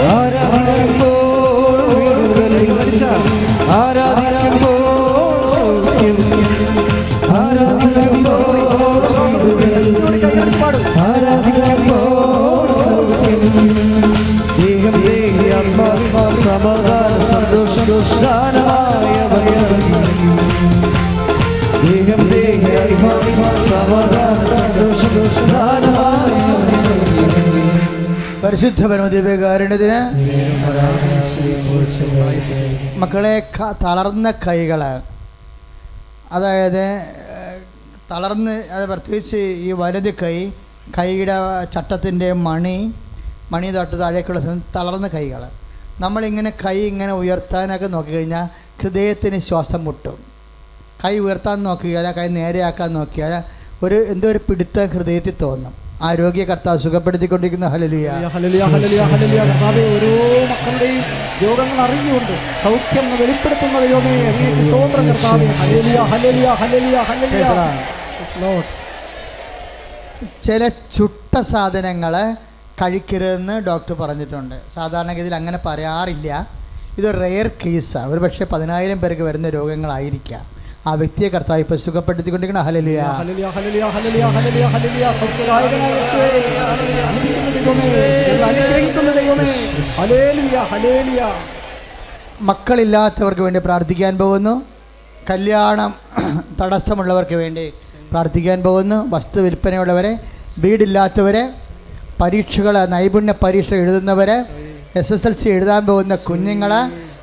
ആരാധിക്കുമ്പോൾ ആരാധിക്കുമ്പോൾ സൗഖ്യം, ആരാധിക്കുമ്പോൾ ആരാധിക്കുമ്പോൾ സൗഖ്യം. ദേഹം ആത്മാ സമാധാന സന്തോഷം ദാനമായ ദേഹം ആത്മാ സമാധാന സന്തോഷം ദാനമായ പരിശുദ്ധ പരമദിവ്യകാരുണ്യത്തിന് മക്കളെ തളർന്ന കൈകൾ, അതായത് തളർന്ന്, അത് പ്രത്യേകിച്ച് ഈ വലത് കൈയുടെ ചട്ടത്തിൻ്റെ മണി തൊട്ട് താഴേക്കുള്ള തളർന്ന കൈകൾ. നമ്മളിങ്ങനെ കൈ ഇങ്ങനെ ഉയർത്താനൊക്കെ നോക്കിക്കഴിഞ്ഞാൽ ഹൃദയത്തിന് ശ്വാസം മുട്ടും. കൈ ഉയർത്താൻ നോക്കിയാൽ, കൈ നേരെയാക്കാൻ നോക്കിയാൽ എന്തോ ഒരു പിടുത്തം ഹൃദയത്തിൽ തോന്നും. ആരോഗ്യ കർത്താവ് സുഖപ്പെടുത്തിക്കൊണ്ടിരിക്കുന്ന ഹല്ലേലൂയ ഹല്ലേലൂയ ഹല്ലേലൂയ ഹല്ലേലൂയ. കർത്താവേ, ഓരോ മക്കളുടെയും രോഗങ്ങൾ അറിഞ്ഞുകൊണ്ട് സൗഖ്യം വെളിപ്പെടുത്തുന്ന ദൈവമേ, അങ്ങേക്ക് സ്തോത്രം കർത്താവേ. Hallelujah hallelujah hallelujah hallelujah. ചില ചുട്ട സാധനങ്ങൾ കഴിക്കരുതെന്ന് ഡോക്ടർ പറഞ്ഞിട്ടുണ്ട്. സാധാരണഗതിയിൽ അങ്ങനെ പറയാറില്ല. ഇതൊരു റെയർ കേസാണ്. ഒരു പക്ഷേ 10,000 പേർക്ക് വരുന്ന രോഗങ്ങളായിരിക്കാം. ആ വ്യക്തിയെ കർത്താവ് ഇപ്പോൾ സുഖപ്പെടുത്തിക്കൊണ്ടിരിക്കണം. Hallelujah hallelujah hallelujah hallelujah hallelujah hallelujah. സൗഖ്യദായകനായ യേശുവേ, അനുഗ്രഹിക്കുന്ന ദൈവമേ, ഹല്ലേലൂയ ഹല്ലേലൂയ. മക്കളില്ലാത്തവർക്ക് വേണ്ടി പ്രാർത്ഥിക്കാൻ പോകുന്നു. കല്യാണം തടസ്സമുള്ളവർക്ക് വേണ്ടി പ്രാർത്ഥിക്കാൻ പോകുന്നു. വസ്തു വിൽപ്പനയുള്ളവരെ, വീടില്ലാത്തവരെ, നൈപുണ്യ പരീക്ഷ എഴുതുന്നവരെ, SSLC എഴുതാൻ പോകുന്ന കുഞ്ഞുങ്ങൾ,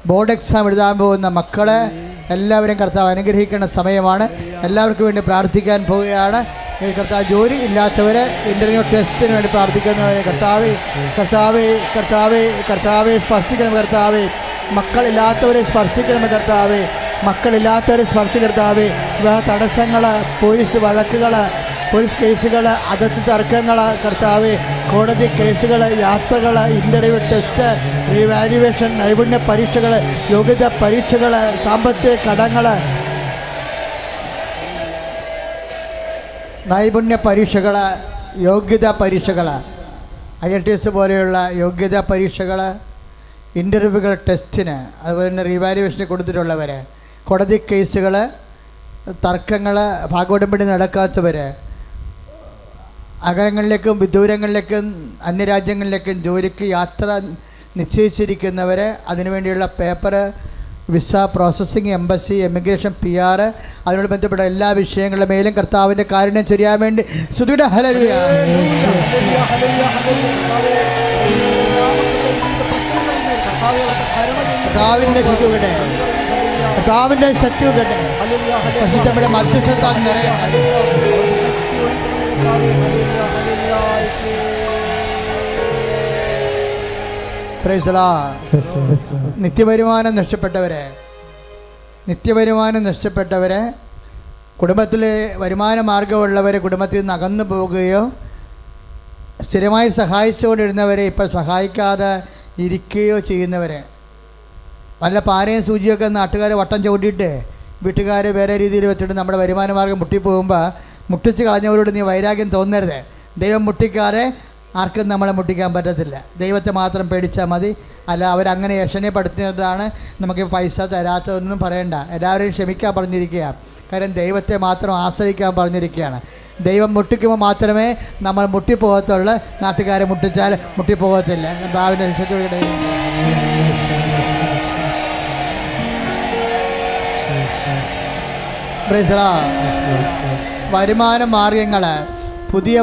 ബോർഡ് എക്സാം എഴുതാൻ പോകുന്ന മക്കൾ, എല്ലാവരും കർത്താവ് അനുഗ്രഹിക്കുന്ന സമയമാണ്. എല്ലാവർക്കും വേണ്ടി പ്രാർത്ഥിക്കാൻ പോവുകയാണ്. കർത്താവ് ജോലി ഇല്ലാത്തവരെ, ഇൻ്റർവ്യൂ ടെസ്റ്റിന് വേണ്ടി പ്രാർത്ഥിക്കുന്നവരെ കർത്താവെ സ്പർശിക്കണം. കർത്താവെ മക്കളില്ലാത്തവരെ സ്പർശിക്കണം. മക്കളില്ലാത്തവരെ സ്പർശിക്കണം. കർത്താവെ തടസ്സങ്ങൾ, പോലീസ് വഴക്കുകൾ, പോലീസ് കേസുകൾ, അതിർത്തി തർക്കങ്ങൾ, കർത്താവെ കോടതി കേസുകൾ, യാത്രകൾ, ഇൻ്റർവ്യൂ ടെസ്റ്റ്, റീവാലുവേഷൻ, നൈപുണ്യ പരീക്ഷകൾ, യോഗ്യതാ പരീക്ഷകൾ, സാമ്പത്തിക കടങ്ങൾ, നൈപുണ്യ പരീക്ഷകൾ, യോഗ്യതാ പരീക്ഷകൾ, IELTS പോലെയുള്ള യോഗ്യതാ പരീക്ഷകൾ, ഇൻ്റർവ്യൂകൾ, ടെസ്റ്റിന്, അതുപോലെ തന്നെ റീവാലുവേഷന് കൊടുത്തിട്ടുള്ളവർ, കോടതി കേസുകൾ, തർക്കങ്ങൾ, ഭാഗോടമ്പടി നടക്കാത്തവർ, അകലങ്ങളിലേക്കും വിദൂരങ്ങളിലേക്കും അന്യരാജ്യങ്ങളിലേക്കും ജോലിക്ക് യാത്ര നിശ്ചയിച്ചിരിക്കുന്നവർ, അതിനുവേണ്ടിയുള്ള paper, visa processing, embassy, emigration, PR, അതിനോട് ബന്ധപ്പെട്ട എല്ലാ വിഷയങ്ങളുടെ മേലും കർത്താവിൻ്റെ കാരുണ്യം ചൊരിയാൻ വേണ്ടി സ്തുതിയുടെ ഹല്ലേലൂയ. കർത്താവിൻ്റെ ശക്തി നമ്മുടെ മധ്യസ്ഥ നിറയട്ടെ. നിത്യവരുമാനം നഷ്ടപ്പെട്ടവരെ, കുടുംബത്തിൽ വരുമാന മാർഗമുള്ളവരെ കുടുംബത്തിൽ നിന്ന് അകന്നു പോവുകയോ സ്ഥിരമായി സഹായിച്ചുകൊണ്ടിരുന്നവരെ ഇപ്പോൾ സഹായിക്കാതെ ഇരിക്കുകയോ ചെയ്യുന്നവരെ, വല്ല പാരയും സൂചിയൊക്കെ നാട്ടുകാരെ വട്ടം ചവിട്ടിയിട്ട് വീട്ടുകാർ വേറെ രീതിയിൽ വെച്ചിട്ട് നമ്മുടെ വരുമാന മാർഗം മുട്ടിപ്പോകുമ്പോൾ മുട്ടിച്ച് കളഞ്ഞവരോട് നീ വൈരാഗ്യം തോന്നരുത്. ദൈവം മുട്ടിക്കാതെ ആർക്കും നമ്മളെ മുട്ടിക്കാൻ പറ്റത്തില്ല. ദൈവത്തെ മാത്രം പേടിച്ചാൽ മതി. അല്ല അവരങ്ങനെ യക്ഷണപ്പെടുത്തുന്നതാണ് നമുക്ക് പൈസ തരാത്തതൊന്നും പറയണ്ട. എല്ലാവരെയും ക്ഷമിക്കാൻ പറഞ്ഞിരിക്കുക. കാര്യം ദൈവത്തെ മാത്രം ആശ്രയിക്കാൻ പറഞ്ഞിരിക്കുകയാണ്. ദൈവം മുട്ടിക്കുമ്പോൾ മാത്രമേ നമ്മൾ മുട്ടിപ്പോകത്തുള്ളൂ. നാട്ടുകാരെ മുട്ടിച്ചാൽ മുട്ടിപ്പോകത്തില്ല. കർത്താവിൻ്റെ രക്ഷത്തോടെ വരുമാന മാർഗങ്ങൾ, പുതിയ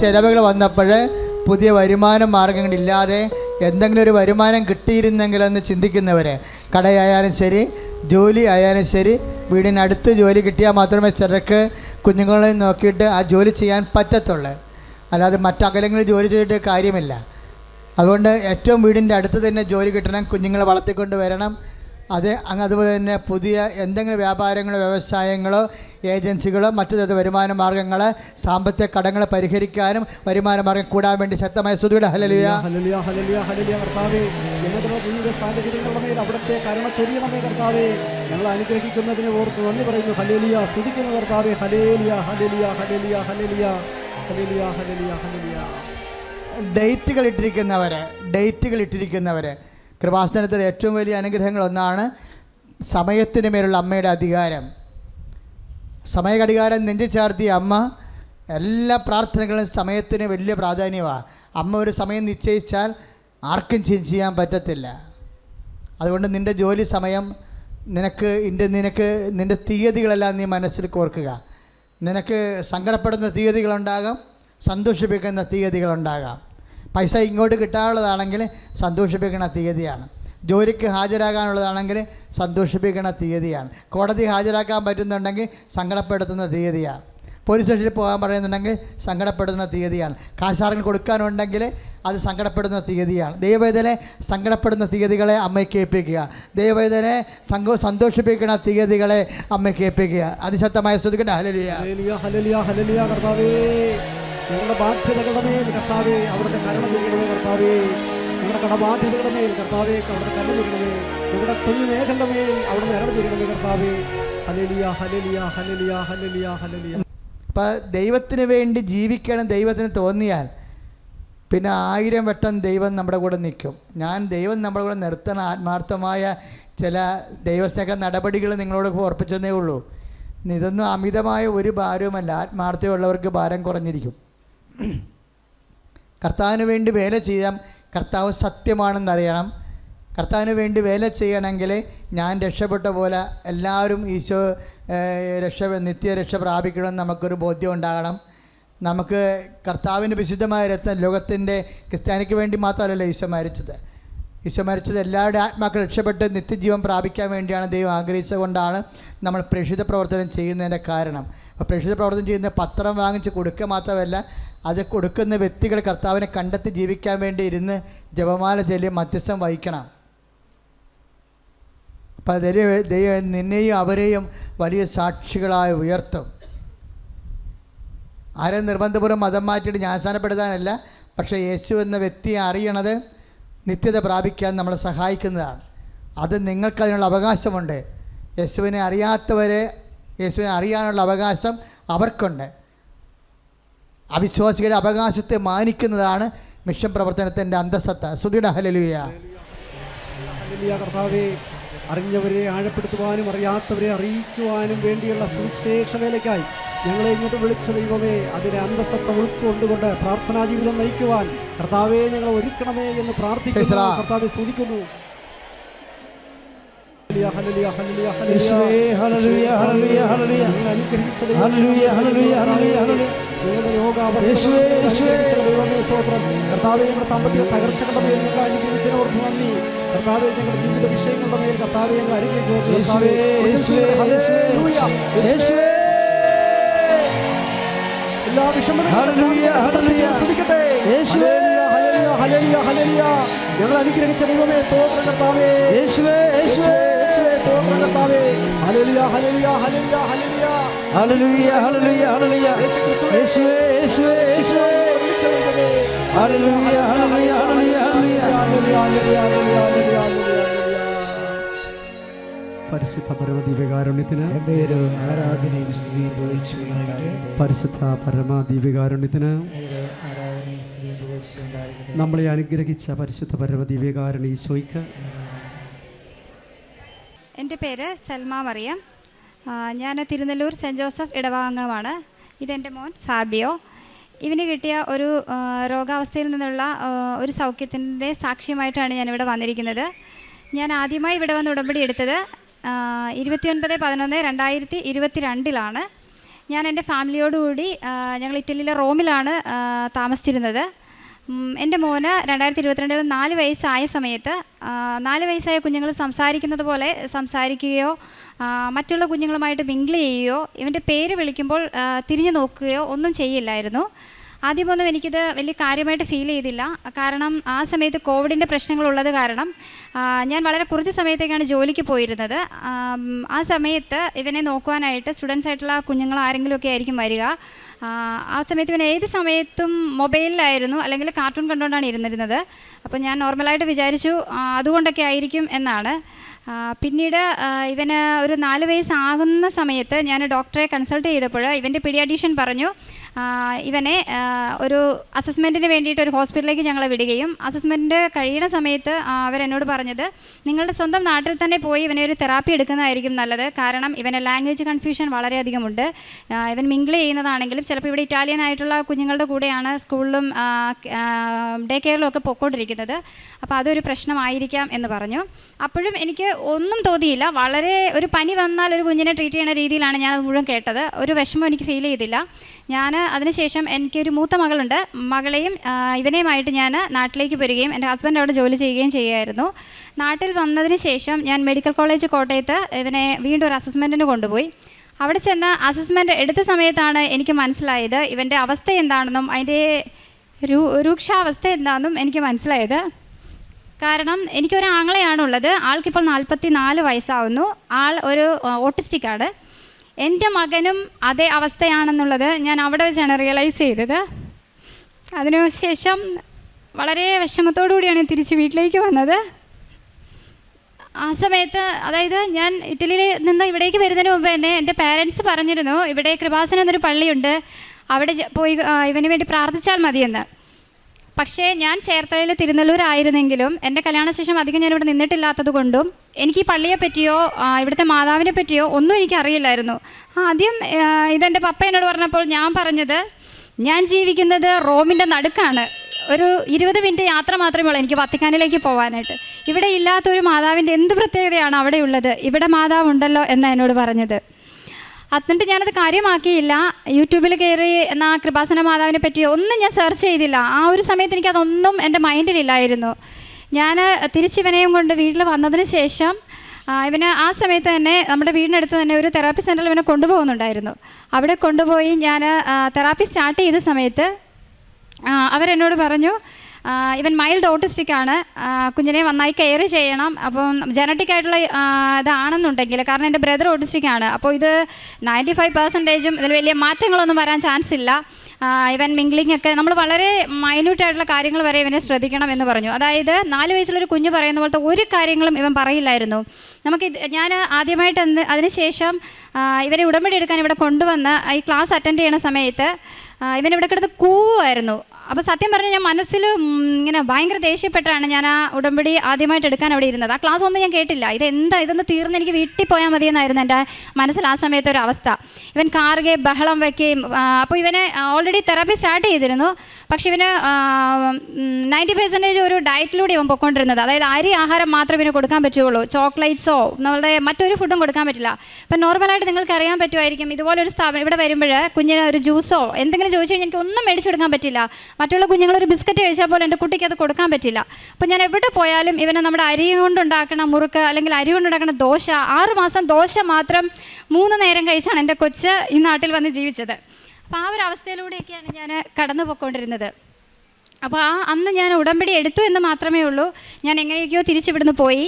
ചിലവുകൾ വന്നപ്പോൾ പുതിയ വരുമാന മാർഗങ്ങളില്ലാതെ എന്തെങ്കിലും ഒരു വരുമാനം കിട്ടിയിരുന്നെങ്കിലെന്ന് ചിന്തിക്കുന്നവരെ, കടയായാലും ശരി, ജോലി ആയാലും ശരി, വീടിനടുത്ത് ജോലി കിട്ടിയാൽ മാത്രമേ ചിലർക്ക് കുഞ്ഞുങ്ങളെ നോക്കിയിട്ട് ആ ജോലി ചെയ്യാൻ പറ്റത്തുള്ളൂ. അല്ലാതെ മറ്റകലങ്ങളിൽ ജോലി ചെയ്തിട്ട് കാര്യമില്ല. അതുകൊണ്ട് ഏറ്റവും വീടിൻ്റെ അടുത്ത് തന്നെ ജോലി കിട്ടണം, കുഞ്ഞുങ്ങളെ വളർത്തിക്കൊണ്ട് വരണം. അതുപോലെ തന്നെ പുതിയ എന്തെങ്കിലും വ്യാപാരങ്ങളോ വ്യവസായങ്ങളോ ഏജൻസികളോ മറ്റു വരുമാന മാർഗ്ഗങ്ങൾ, സാമ്പത്തിക കടങ്ങൾ പരിഹരിക്കാനും വരുമാന മാർഗ്ഗം കൂടാൻ വേണ്ടി ശക്തമായ സ്തുതിയുടെ ഹല്ലേലൂയ. Hallelujah hallelujah hallelujah. കർത്താവേ, ഞങ്ങളുടെ ജീവിത സാഹചര്യങ്ങളുടെ മേൽ അവിടുത്തെ കരുണ ചൊരിയണമേ കർത്താവേ. ഞങ്ങൾ അനുഗ്രഹിക്കുന്നതിനെ ഓർത്ത് നന്ദി പറയുന്നു. ഹല്ലേലൂയ. സ്തുതിക്കുന്നു കർത്താവേ. Hallelujah hallelujah hallelujah hallelujah hallelujah hallelujah hallelujah. ഡേറ്റുകൾ ഇട്ടിരിക്കുന്നവർ കൃപാസനത്തിൽ ഏറ്റവും വലിയ അനുഗ്രഹങ്ങളൊന്നാണ് സമയത്തിന് മേലുള്ള അമ്മയുടെ അധികാരം. സമയഘടികാരം നെഞ്ചു ചാർത്തിയ അമ്മ എല്ലാ പ്രാർത്ഥനകളും സമയത്തിന് വലിയ പ്രാധാന്യമാണ്. അമ്മ ഒരു സമയം നിശ്ചയിച്ചാൽ ആർക്കും ചെയ്യാൻ പറ്റത്തില്ല. അതുകൊണ്ട് നിൻ്റെ ജോലി സമയം നിൻ്റെ തീയതികളെല്ലാം നീ മനസ്സിൽ കോർക്കുക. നിനക്ക് സങ്കടപ്പെടുന്ന തീയതികളുണ്ടാകാം, സന്തോഷിപ്പിക്കുന്ന തീയതികളുണ്ടാകാം. പൈസ ഇങ്ങോട്ട് കിട്ടാനുള്ളതാണെങ്കിൽ സന്തോഷിപ്പിക്കുന്ന തീയതിയാണ്. ജോലിക്ക് ഹാജരാകാനുള്ളതാണെങ്കിൽ സന്തോഷിപ്പിക്കുന്ന തീയതിയാണ്. കോടതി ഹാജരാക്കാൻ പറ്റുന്നുണ്ടെങ്കിൽ സങ്കടപ്പെടുത്തുന്ന തീയതിയാണ്. പോലീസ് സ്റ്റേഷനിൽ പോകാൻ പറയുന്നുണ്ടെങ്കിൽ സങ്കടപ്പെടുന്ന തീയതിയാണ്. കാശാറിന് കൊടുക്കാനുണ്ടെങ്കിൽ അത് സങ്കടപ്പെടുന്ന തീയതിയാണ്. ദൈവവേദനെ സങ്കടപ്പെടുന്ന തീയതികളെ അമ്മയ്ക്ക് ഏൽപ്പിക്കുക. ദൈവവേദനെ സന്തോഷിപ്പിക്കുന്ന തീയതികളെ അമ്മയ്ക്ക് ഏൽപ്പിക്കുക. അതിശക്തമായ സ്തുതിക്കട്ടെ. Hallelujah hallelujah hallelujah. കർത്താവേ, ഞങ്ങളുടെ ബാധ്യതകളുടെ മേൽ കർത്താവേ അവിടുത്തെ കരുണ ചെയ്യണമേ കർത്താവേ. ഞങ്ങളുടെ കടബാധ്യതകളുടെ മേൽ കർത്താവേ അവിടുത്തെ കരുണ ചെയ്യണമേ. ഞങ്ങളുടെ തൊഴിൽ മേഖലയുടെ മേൽ അവിടുന്ന് കരുണ ചെയ്യണമേ കർത്താവേ. Hallelujah hallelujah hallelujah hallelujah hallelujah. അപ്പം ദൈവത്തിന് വേണ്ടി ജീവിക്കണം ദൈവത്തിന് തോന്നിയാൽ പിന്നെ 1000 വട്ടം ദൈവം നമ്മുടെ കൂടെ നിൽക്കും. ദൈവം നമ്മുടെ കൂടെ നിർത്തണ ആത്മാർത്ഥമായ ചില ദൈവസ്നേഹ നടപടികൾ നിങ്ങളോട് ഓർപ്പിച്ചതേ ഉള്ളൂ. ഇതൊന്നും അമിതമായ ഒരു ഭാരവുമല്ല. ആത്മാർത്ഥമുള്ളവർക്ക് ഭാരം കുറഞ്ഞിരിക്കും. കർത്താവിന് വേണ്ടി വേല ചെയ്യാം. കർത്താവ് സത്യമാണെന്നറിയണം. കർത്താവിന് വേണ്ടി വേല ചെയ്യണമെങ്കിൽ ഞാൻ രക്ഷപ്പെട്ട പോലെ എല്ലാവരും ഈശോ നിത്യരക്ഷ പ്രാപിക്കണമെന്ന് നമുക്കൊരു ബോധ്യം ഉണ്ടാകണം. നമുക്ക് കർത്താവിന് വിശുദ്ധമായ രത്നം ലോകത്തിൻ്റെ ക്രിസ്ത്യാനിക്ക് വേണ്ടി മാത്രമല്ലല്ലോ ഈശോ മരിച്ചത്. എല്ലാവരുടെ ആത്മാക്കൾ രക്ഷപ്പെട്ട് നിത്യജീവൻ പ്രാപിക്കാൻ വേണ്ടിയാണ് ദൈവം ആഗ്രഹിച്ചുകൊണ്ടാണ് നമ്മൾ പ്രേക്ഷിത പ്രവർത്തനം ചെയ്യുന്നതിൻ്റെ കാരണം. അപ്പോൾ പ്രേക്ഷിത പ്രവർത്തനം ചെയ്യുന്ന പത്രം വാങ്ങിച്ച് കൊടുക്കുക മാത്രമല്ല, അത് കൊടുക്കുന്ന വ്യക്തികൾ കർത്താവിനെ കണ്ടെത്തി ജീവിക്കാൻ വേണ്ടി ഇരുന്ന് ജപമാല ചൊല്ലി മധ്യസ്ഥം വഹിക്കണം. അപ്പോൾ ദൈവം നിന്നെയും അവരെയും വലിയ സാക്ഷികളായി ഉയർത്തും. ആരെയും നിർബന്ധപൂർവ്വം മതം മാറ്റിയിട്ട് ജ്ഞാനസ്നാനപ്പെടുത്താനല്ല, പക്ഷേ യേശു എന്ന വ്യക്തിയെ അറിയണത് നിത്യത പ്രാപിക്കാൻ നമ്മളെ സഹായിക്കുന്നതാണ്. അത് നിങ്ങൾക്കതിനുള്ള അവകാശമുണ്ട്. യേശുവിനെ അറിയാനുള്ള അവകാശം അവർക്കുണ്ട്. അവിശ്വാസികളുടെ അവകാശത്തെ മാനിക്കുന്നതാണ് മിഷൻ പ്രവർത്തനത്തിൻ്റെ അന്തസത്ത. സ്തുതിയുടെ ഹല്ലേലൂയ. കർത്താവേ, അറിഞ്ഞവരെ ആഴപ്പെടുത്തുവാനും അറിയാത്തവരെ അറിയിക്കുവാനും വേണ്ടിയുള്ള സുവിശേഷ വേലയ്ക്കായി ഞങ്ങളെ ഇങ്ങോട്ട് വിളിച്ച ദൈവമേ, അതിനെ അന്തസത്ത ഉൾക്കൊണ്ടുകൊണ്ട് പ്രാർത്ഥനാ ജീവിതം നയിക്കുവാൻ കർത്താവെ ഞങ്ങളെ ഒരുക്കണമേ എന്ന് പ്രാർത്ഥിക്കുന്നു. കർത്താവെ സ്തുതിക്കുന്നു. കർത്താവെ, ഞങ്ങളുടെ സാമ്പത്തിക തകർച്ചകളുടെ മേൽ ഞങ്ങൾ അനുഗ്രഹിച്ചതിനോർത്ത് നന്ദി. കർത്താവെ, ഞങ്ങളുടെ ജീവിത വിഷയങ്ങളുടെ മേൽ കർത്താവെ ഞങ്ങൾ അനുഗ്രഹിച്ചു. എല്ലാ വിഷമതകളും ഞങ്ങൾ അനുഗ്രഹിച്ച ദൈവമേ സ്തോത്രം കർത്താവേ. സ്തോത്രം കർത്താവേ. Hallelujah hallelujah hallelujah hallelujah hallelujah hallelujah hallelujah. യേശുവേ യേശുവേ യേശുവേ ഹല്ലേലൂയ ഹല്ലേലൂയ ഹല്ലേലൂയ ഹല്ലേലൂയ. പരിശുദ്ധ പരമദിവ്യകാരുണ്യത്തിന് പരിശുദ്ധ പരമദിവ്യകാരുണ്യത്തിന് നമ്മളെ അനുഗ്രഹിച്ച പരിശുദ്ധ പരമദിവ്യകാരുണ്യ ഈശോയ്ക്ക്. എൻ്റെ പേര് സൽമ മറിയം. ഞാൻ തിരുനെല്ലൂർ സെൻറ്റ് ജോസഫ് ഇടവാംഗമാണ്. ഇതെൻ്റെ മോൻ ഫാബിയോ. ഇവന് കിട്ടിയ ഒരു രോഗാവസ്ഥയിൽ നിന്നുള്ള ഒരു സൗഖ്യത്തിൻ്റെ സാക്ഷ്യമായിട്ടാണ് ഞാനിവിടെ വന്നിരിക്കുന്നത്. ഞാൻ ആദ്യമായി ഇവിടെ വന്ന് ഉടമ്പടി എടുത്തത് 29/11/2022 ഞാൻ എൻ്റെ ഫാമിലിയോടുകൂടി ഞങ്ങൾ ഇറ്റലിയിലെ റോമിലാണ് താമസിച്ചിരുന്നത്. എൻ്റെ മോന് 2022 4 വയസ്സായ സമയത്ത് 4 വയസ്സായ കുഞ്ഞുങ്ങൾ സംസാരിക്കുന്നത് പോലെ സംസാരിക്കുകയോ മറ്റുള്ള കുഞ്ഞുങ്ങളുമായിട്ട് മിങ്കിൾ ചെയ്യുകയോ ഇവൻ്റെ പേര് വിളിക്കുമ്പോൾ തിരിഞ്ഞു നോക്കുകയോ ഒന്നും ചെയ്യില്ലായിരുന്നു. ആദ്യമൊന്നും എനിക്കിത് വലിയ കാര്യമായിട്ട് ഫീൽ ചെയ്തില്ല. കാരണം ആ സമയത്ത് കോവിഡിൻ്റെ പ്രശ്നങ്ങളുള്ളത് കാരണം ഞാൻ വളരെ കുറച്ച് സമയത്തേക്കാണ് ജോലിക്ക് പോയിരുന്നത്. ആ സമയത്ത് ഇവനെ നോക്കുവാനായിട്ട് സ്റ്റുഡൻസ് ആയിട്ടുള്ള കുഞ്ഞുങ്ങൾ ആരെങ്കിലുമൊക്കെ ആയിരിക്കും വരിക. ആ സമയത്ത് ഇവൻ ഏത് സമയത്തും മൊബൈലിലായിരുന്നു, അല്ലെങ്കിൽ കാർട്ടൂൺ കണ്ടുകൊണ്ടാണ് ഇരുന്നിരുന്നത്. അപ്പോൾ ഞാൻ നോർമലായിട്ട് വിചാരിച്ചു അതുകൊണ്ടൊക്കെ ആയിരിക്കും എന്നാണ്. പിന്നീട് ഇവന് ഒരു 4 വയസ്സാകുന്ന സമയത്ത് ഞാൻ ഡോക്ടറെ കൺസൾട്ട് ചെയ്തപ്പോൾ ഇവൻ്റെ പീഡിയാട്രീഷ്യൻ പറഞ്ഞു ഇവനെ ഒരു അസസ്മെൻറ്റിന് വേണ്ടിയിട്ട് ഒരു ഹോസ്പിറ്റലിലേക്ക് ഞങ്ങളെ വിടുകയും അസസ്മെൻറ്റ് കഴിയുന്ന സമയത്ത് അവരെന്നോട് പറഞ്ഞത് നിങ്ങളുടെ സ്വന്തം നാട്ടിൽ തന്നെ പോയി ഇവനെ ഒരു തെറാപ്പി എടുക്കുന്നതായിരിക്കും നല്ലത്. കാരണം ഇവന് ലാംഗ്വേജ് കൺഫ്യൂഷൻ വളരെയധികമുണ്ട്. ഇവൻ മിങ്കിൾ ചെയ്യുന്നതാണെങ്കിലും ചിലപ്പോൾ ഇവിടെ ഇറ്റാലിയൻ ആയിട്ടുള്ള കുഞ്ഞുങ്ങളുടെ കൂടെയാണ് സ്കൂളിലും ഡേ കെയറിലും ഒക്കെ പൊയ്ക്കൊണ്ടിരിക്കുന്നത്. അപ്പോൾ അതൊരു പ്രശ്നമായിരിക്കാം എന്ന് പറഞ്ഞു. അപ്പോഴും എനിക്ക് ഒന്നും തോന്നിയില്ല. വളരെ ഒരു പനി വന്നാൽ ഒരു കുഞ്ഞിനെ ട്രീറ്റ് ചെയ്യുന്ന രീതിയിലാണ് ഞാനത് മുഴുവൻ കേട്ടത്. ഒരു വിഷമം എനിക്ക് ഫീൽ ചെയ്തില്ല. ഞാൻ അതിനുശേഷം എനിക്കൊരു മൂത്ത മകളുണ്ട്. മകളെയും ഇവനെയുമായിട്ട് ഞാൻ നാട്ടിലേക്ക് വരികയും എൻ്റെ ഹസ്ബൻഡ് അവിടെ ജോലി ചെയ്യുകയും ചെയ്യുമായിരുന്നു. നാട്ടിൽ വന്നതിന് ശേഷം ഞാൻ മെഡിക്കൽ കോളേജ് കോട്ടയത്ത് ഇവനെ വീണ്ടും ഒരു അസസ്മെൻറ്റിന് കൊണ്ടുപോയി. അവിടെ ചെന്ന് അസസ്മെൻറ്റ് എടുത്ത സമയത്താണ് എനിക്ക് മനസ്സിലായത് ഇവൻ്റെ അവസ്ഥ എന്താണെന്നും അതിൻ്റെ രൂക്ഷാവസ്ഥ എന്താണെന്നും എനിക്ക് മനസ്സിലായത്. കാരണം എനിക്കൊരു ആങ്ങളെയാണുള്ളത്. ആൾക്കിപ്പോൾ 44 വയസ്സാവുന്നു. ആൾ ഒരു ഓട്ടിസ്റ്റിക്കാണ്. എൻ്റെ മകനും അതേ അവസ്ഥയാണെന്നുള്ളത് ഞാൻ അവിടെ വെച്ചാണ് റിയലൈസ് ചെയ്തത്. അതിനുശേഷം വളരെ വിഷമത്തോടു കൂടിയാണ് തിരിച്ച് വീട്ടിലേക്ക് വന്നത്. ആ സമയത്ത് അതായത് ഞാൻ ഇറ്റലിയിൽ നിന്ന് ഇവിടേക്ക് വരുന്നതിന് മുമ്പ് തന്നെ എൻ്റെ പാരൻസ് പറഞ്ഞിരുന്നു ഇവിടെ കൃപാസനം എന്നൊരു പള്ളിയുണ്ട്, അവിടെ പോയി ഇവന് വേണ്ടി പ്രാർത്ഥിച്ചാൽ മതിയെന്ന്. പക്ഷേ ഞാൻ ചേർത്തലയിൽ തിരുനെല്ലൂരായിരുന്നെങ്കിലും എൻ്റെ കല്യാണശേഷം അധികം ഞാനിവിടെ നിന്നിട്ടില്ലാത്തത് കൊണ്ടും എനിക്ക് ഈ പള്ളിയെ പറ്റിയോ ഇവിടുത്തെ മാതാവിനെ പറ്റിയോ ഒന്നും എനിക്കറിയില്ലായിരുന്നു. ആദ്യം ഇതെൻ്റെ പപ്പ എന്നോട് പറഞ്ഞപ്പോൾ ഞാൻ പറഞ്ഞത് ഞാൻ ജീവിക്കുന്നത് റോമിൻ്റെ നടുക്കാണ്, ഒരു 20 മിനിറ്റ് യാത്ര മാത്രമേ ഉള്ളൂ എനിക്ക് വത്തിക്കാനിലേക്ക് പോകാനായിട്ട്. ഇവിടെ ഇല്ലാത്തൊരു മാതാവിൻ്റെ എന്ത് പ്രത്യേകതയാണ് അവിടെ ഉള്ളത്, ഇവിടെ മാതാവുണ്ടല്ലോ എന്നാണ് എന്നോട് പറഞ്ഞത്. എന്നിട്ട് ഞാനത് കാര്യമാക്കിയില്ല. യൂട്യൂബിൽ കയറി എന്നാൽ കൃപാസന മാതാവിനെ പറ്റി ഒന്നും ഞാൻ സെർച്ച് ചെയ്തില്ല. ആ ഒരു സമയത്ത് എനിക്കതൊന്നും എൻ്റെ മൈൻഡിലില്ലായിരുന്നു. ഞാൻ തിരിച്ചിവനെയും കൊണ്ട് വീട്ടിൽ വന്നതിന് ശേഷം ഇവന് ആ സമയത്ത് തന്നെ നമ്മുടെ വീടിനടുത്ത് തന്നെ ഒരു തെറാപ്പി സെൻറ്ററിൽ ഇവനെ കൊണ്ടുപോകുന്നുണ്ടായിരുന്നു. അവിടെ കൊണ്ടുപോയി ഞാൻ തെറാപ്പി സ്റ്റാർട്ട് ചെയ്ത സമയത്ത് അവരെന്നോട് പറഞ്ഞു ഇവൻ മൈൽഡ് ഓട്ടിസ്റ്റിക്കാണ്, കുഞ്ഞിനെ നന്നായി കെയർ ചെയ്യണം. അപ്പം ജനറ്റിക് ആയിട്ടുള്ള ഇതാണെന്നുണ്ടെങ്കിൽ, കാരണം എൻ്റെ ബ്രദർ ഓട്ടിസ്റ്റിക്കാണ്, അപ്പോൾ ഇത് 95% ഇതിൽ വലിയ മാറ്റങ്ങളൊന്നും വരാൻ ചാൻസ് ഇല്ല. ഇവൻ മിംഗ്ലിംഗ് ഒക്കെ നമ്മൾ വളരെ മൈന്യൂട്ടായിട്ടുള്ള കാര്യങ്ങൾ വരെ ഇവനെ ശ്രദ്ധിക്കണം എന്ന് പറഞ്ഞു. അതായത് 4 വയസ്സുള്ളൊരു കുഞ്ഞ് പറയുന്ന പോലത്തെ ഒരു കാര്യങ്ങളും ഇവൻ പറയില്ലായിരുന്നു. ഞാൻ ആദ്യമായിട്ട് അതിനുശേഷം ഇവരെ ഉടമ്പടി എടുക്കാൻ ഇവിടെ കൊണ്ടുവന്ന് ഈ ക്ലാസ് അറ്റൻഡ് ചെയ്യുന്ന സമയത്ത് ഇവനിവിടെ കിടന്ന് കൂവായിരുന്നു. അപ്പോൾ സത്യം പറഞ്ഞാൽ ഞാൻ മനസ്സിൽ ഇങ്ങനെ ഭയങ്കര ദേഷ്യപ്പെട്ടാണ് ഞാൻ ആ ഉടമ്പടി ആദ്യമായിട്ട് എടുക്കാൻ അവിടെ ഇരുന്നത്. ആ ക്ലാസ് ഒന്നും ഞാൻ കേട്ടില്ല. ഇതൊന്ന് തീർന്ന് എനിക്ക് വീട്ടിൽ പോയാൽ മതിയെന്നായിരുന്നു എൻ്റെ മനസ്സിൽ ആ സമയത്ത് ഒരു അവസ്ഥ. ഇവൻ കാറുകയും ബഹളം വയ്ക്കുകയും, അപ്പോൾ ഇവനെ ഓൾറെഡി തെറാപ്പി സ്റ്റാർട്ട് ചെയ്തിരുന്നു. പക്ഷെ ഇവന് 90% ഒരു ഡയറ്റിലൂടെ ഇവൻ പൊയ്ക്കൊണ്ടിരുന്നത്. അതായത് അരി ആഹാരം മാത്രമേ ഇവന് കൊടുക്കാൻ പറ്റുള്ളൂ. ചോക്ലേറ്റ്സോ നമ്മളുടെ മറ്റൊരു ഫുഡും കൊടുക്കാൻ പറ്റില്ല. ഇപ്പം നോർമലായിട്ട് നിങ്ങൾക്ക് അറിയാൻ പറ്റുമായിരിക്കും, ഇതുപോലൊരു സ്ഥാപനം ഇവിടെ വരുമ്പോൾ കുഞ്ഞിന് ഒരു ജ്യൂസോ എന്തെങ്കിലും ചോദിച്ചു കഴിഞ്ഞാൽ എനിക്ക് ഒന്നും മേടിച്ചു കൊടുക്കാൻ പറ്റില്ല. മറ്റുള്ള കുഞ്ഞുങ്ങളൊരു ബിസ്ക്കറ്റ് കഴിച്ചാൽ പോലെ എൻ്റെ കുട്ടിക്ക് അത് കൊടുക്കാൻ പറ്റില്ല. അപ്പോൾ ഞാൻ എവിടെ പോയാലും ഇവനെ നമ്മുടെ അരി കൊണ്ടുണ്ടാക്കണ മുറുക്ക് അല്ലെങ്കിൽ അരി കൊണ്ടുണ്ടാക്കണ ദോശ, 6 മാസം ദോശ മാത്രം 3 നേരം കഴിച്ചാണ് എൻ്റെ കൊച്ച് ഈ നാട്ടിൽ വന്ന് ജീവിച്ചത്. അപ്പോൾ ആ ഒരു അവസ്ഥയിലൂടെയൊക്കെയാണ് ഞാൻ കടന്നു പോയിക്കൊണ്ടിരുന്നത്. അപ്പോൾ അന്ന് ഞാൻ ഉടമ്പടി എടുത്തു എന്ന് മാത്രമേ ഉള്ളൂ. ഞാൻ എങ്ങനെയൊക്കെയോ തിരിച്ചിവിടുന്ന് പോയി.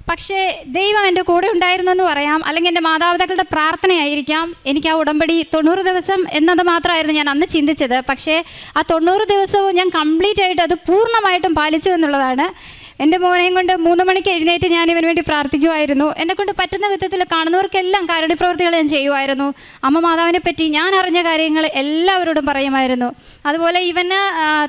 പക്ഷേ ദൈവം എൻ്റെ കൂടെ ഉണ്ടായിരുന്നു എന്ന് പറയാം, അല്ലെങ്കിൽ എൻ്റെ മാതാപിതാക്കളുടെ പ്രാർത്ഥനയായിരിക്കാം. എനിക്ക് ആ ഉടമ്പടി 90 ദിവസം എന്നത് മാത്രമായിരുന്നു ഞാൻ അന്ന് ചിന്തിച്ചത്. പക്ഷേ ആ 90 ദിവസവും ഞാൻ കംപ്ലീറ്റ് ആയിട്ട് അത് പൂർണ്ണമായിട്ടും പാലിച്ചു എന്നുള്ളതാണ്. എൻ്റെ മോനെയും കൊണ്ട് 3 മണിക്ക് എഴുന്നേറ്റ് ഞാൻ ഇവന് വേണ്ടി പ്രാർത്ഥിക്കുമായിരുന്നു. എന്നെക്കൊണ്ട് പറ്റുന്ന വിധത്തിൽ കാണുന്നവർക്കെല്ലാം കാരുണ്യപ്രവൃത്തികൾ ഞാൻ ചെയ്യുമായിരുന്നു. അമ്മ മാതാവിനെ പറ്റി ഞാൻ അറിഞ്ഞ കാര്യങ്ങൾ എല്ലാവരോടും പറയുമായിരുന്നു. അതുപോലെ ഇവന്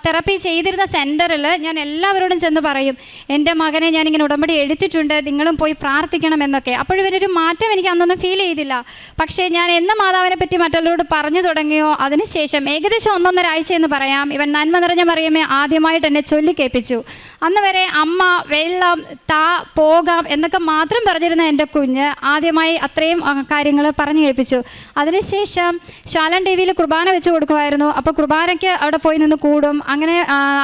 തെറാപ്പി ചെയ്തിരുന്ന സെൻറ്ററിൽ ഞാൻ എല്ലാവരോടും ചെന്ന് പറയും, എൻ്റെ മകനെ ഞാനിങ്ങനെ ഉടമ്പടി എടുത്തിട്ടുണ്ട്, നിങ്ങളും പോയി പ്രാർത്ഥിക്കണം എന്നൊക്കെ. അപ്പോഴിവരൊരു മാറ്റം എനിക്ക് അന്നൊന്നും ഫീൽ ചെയ്തില്ല. പക്ഷേ ഞാൻ എന്ന മാതാവിനെ പറ്റി മറ്റുള്ളവരോട് പറഞ്ഞു തുടങ്ങിയോ അതിനുശേഷം ഏകദേശം 1.5 ആഴ്ച എന്ന് പറയാം, ഇവൻ നന്മ നിറഞ്ഞ മറിയമേ ആദ്യമായിട്ട് എന്നെ ചൊല്ലിക്കേൾപ്പിച്ചു. അന്ന് വരെ അമ്മ, വെള്ളം, പോകാം എന്നൊക്കെ മാത്രം പറഞ്ഞിരുന്ന എൻ്റെ കുഞ്ഞ് ആദ്യമായി അത്രയും കാര്യങ്ങൾ പറഞ്ഞു കേൾപ്പിച്ചു. അതിനുശേഷം ശാലൻ ടിവിയിൽ കുർബാന വെച്ച് കൊടുക്കുമായിരുന്നു. അപ്പോൾ കുർബാനയ്ക്ക് അവിടെ പോയി നിന്ന് കൂടും. അങ്ങനെ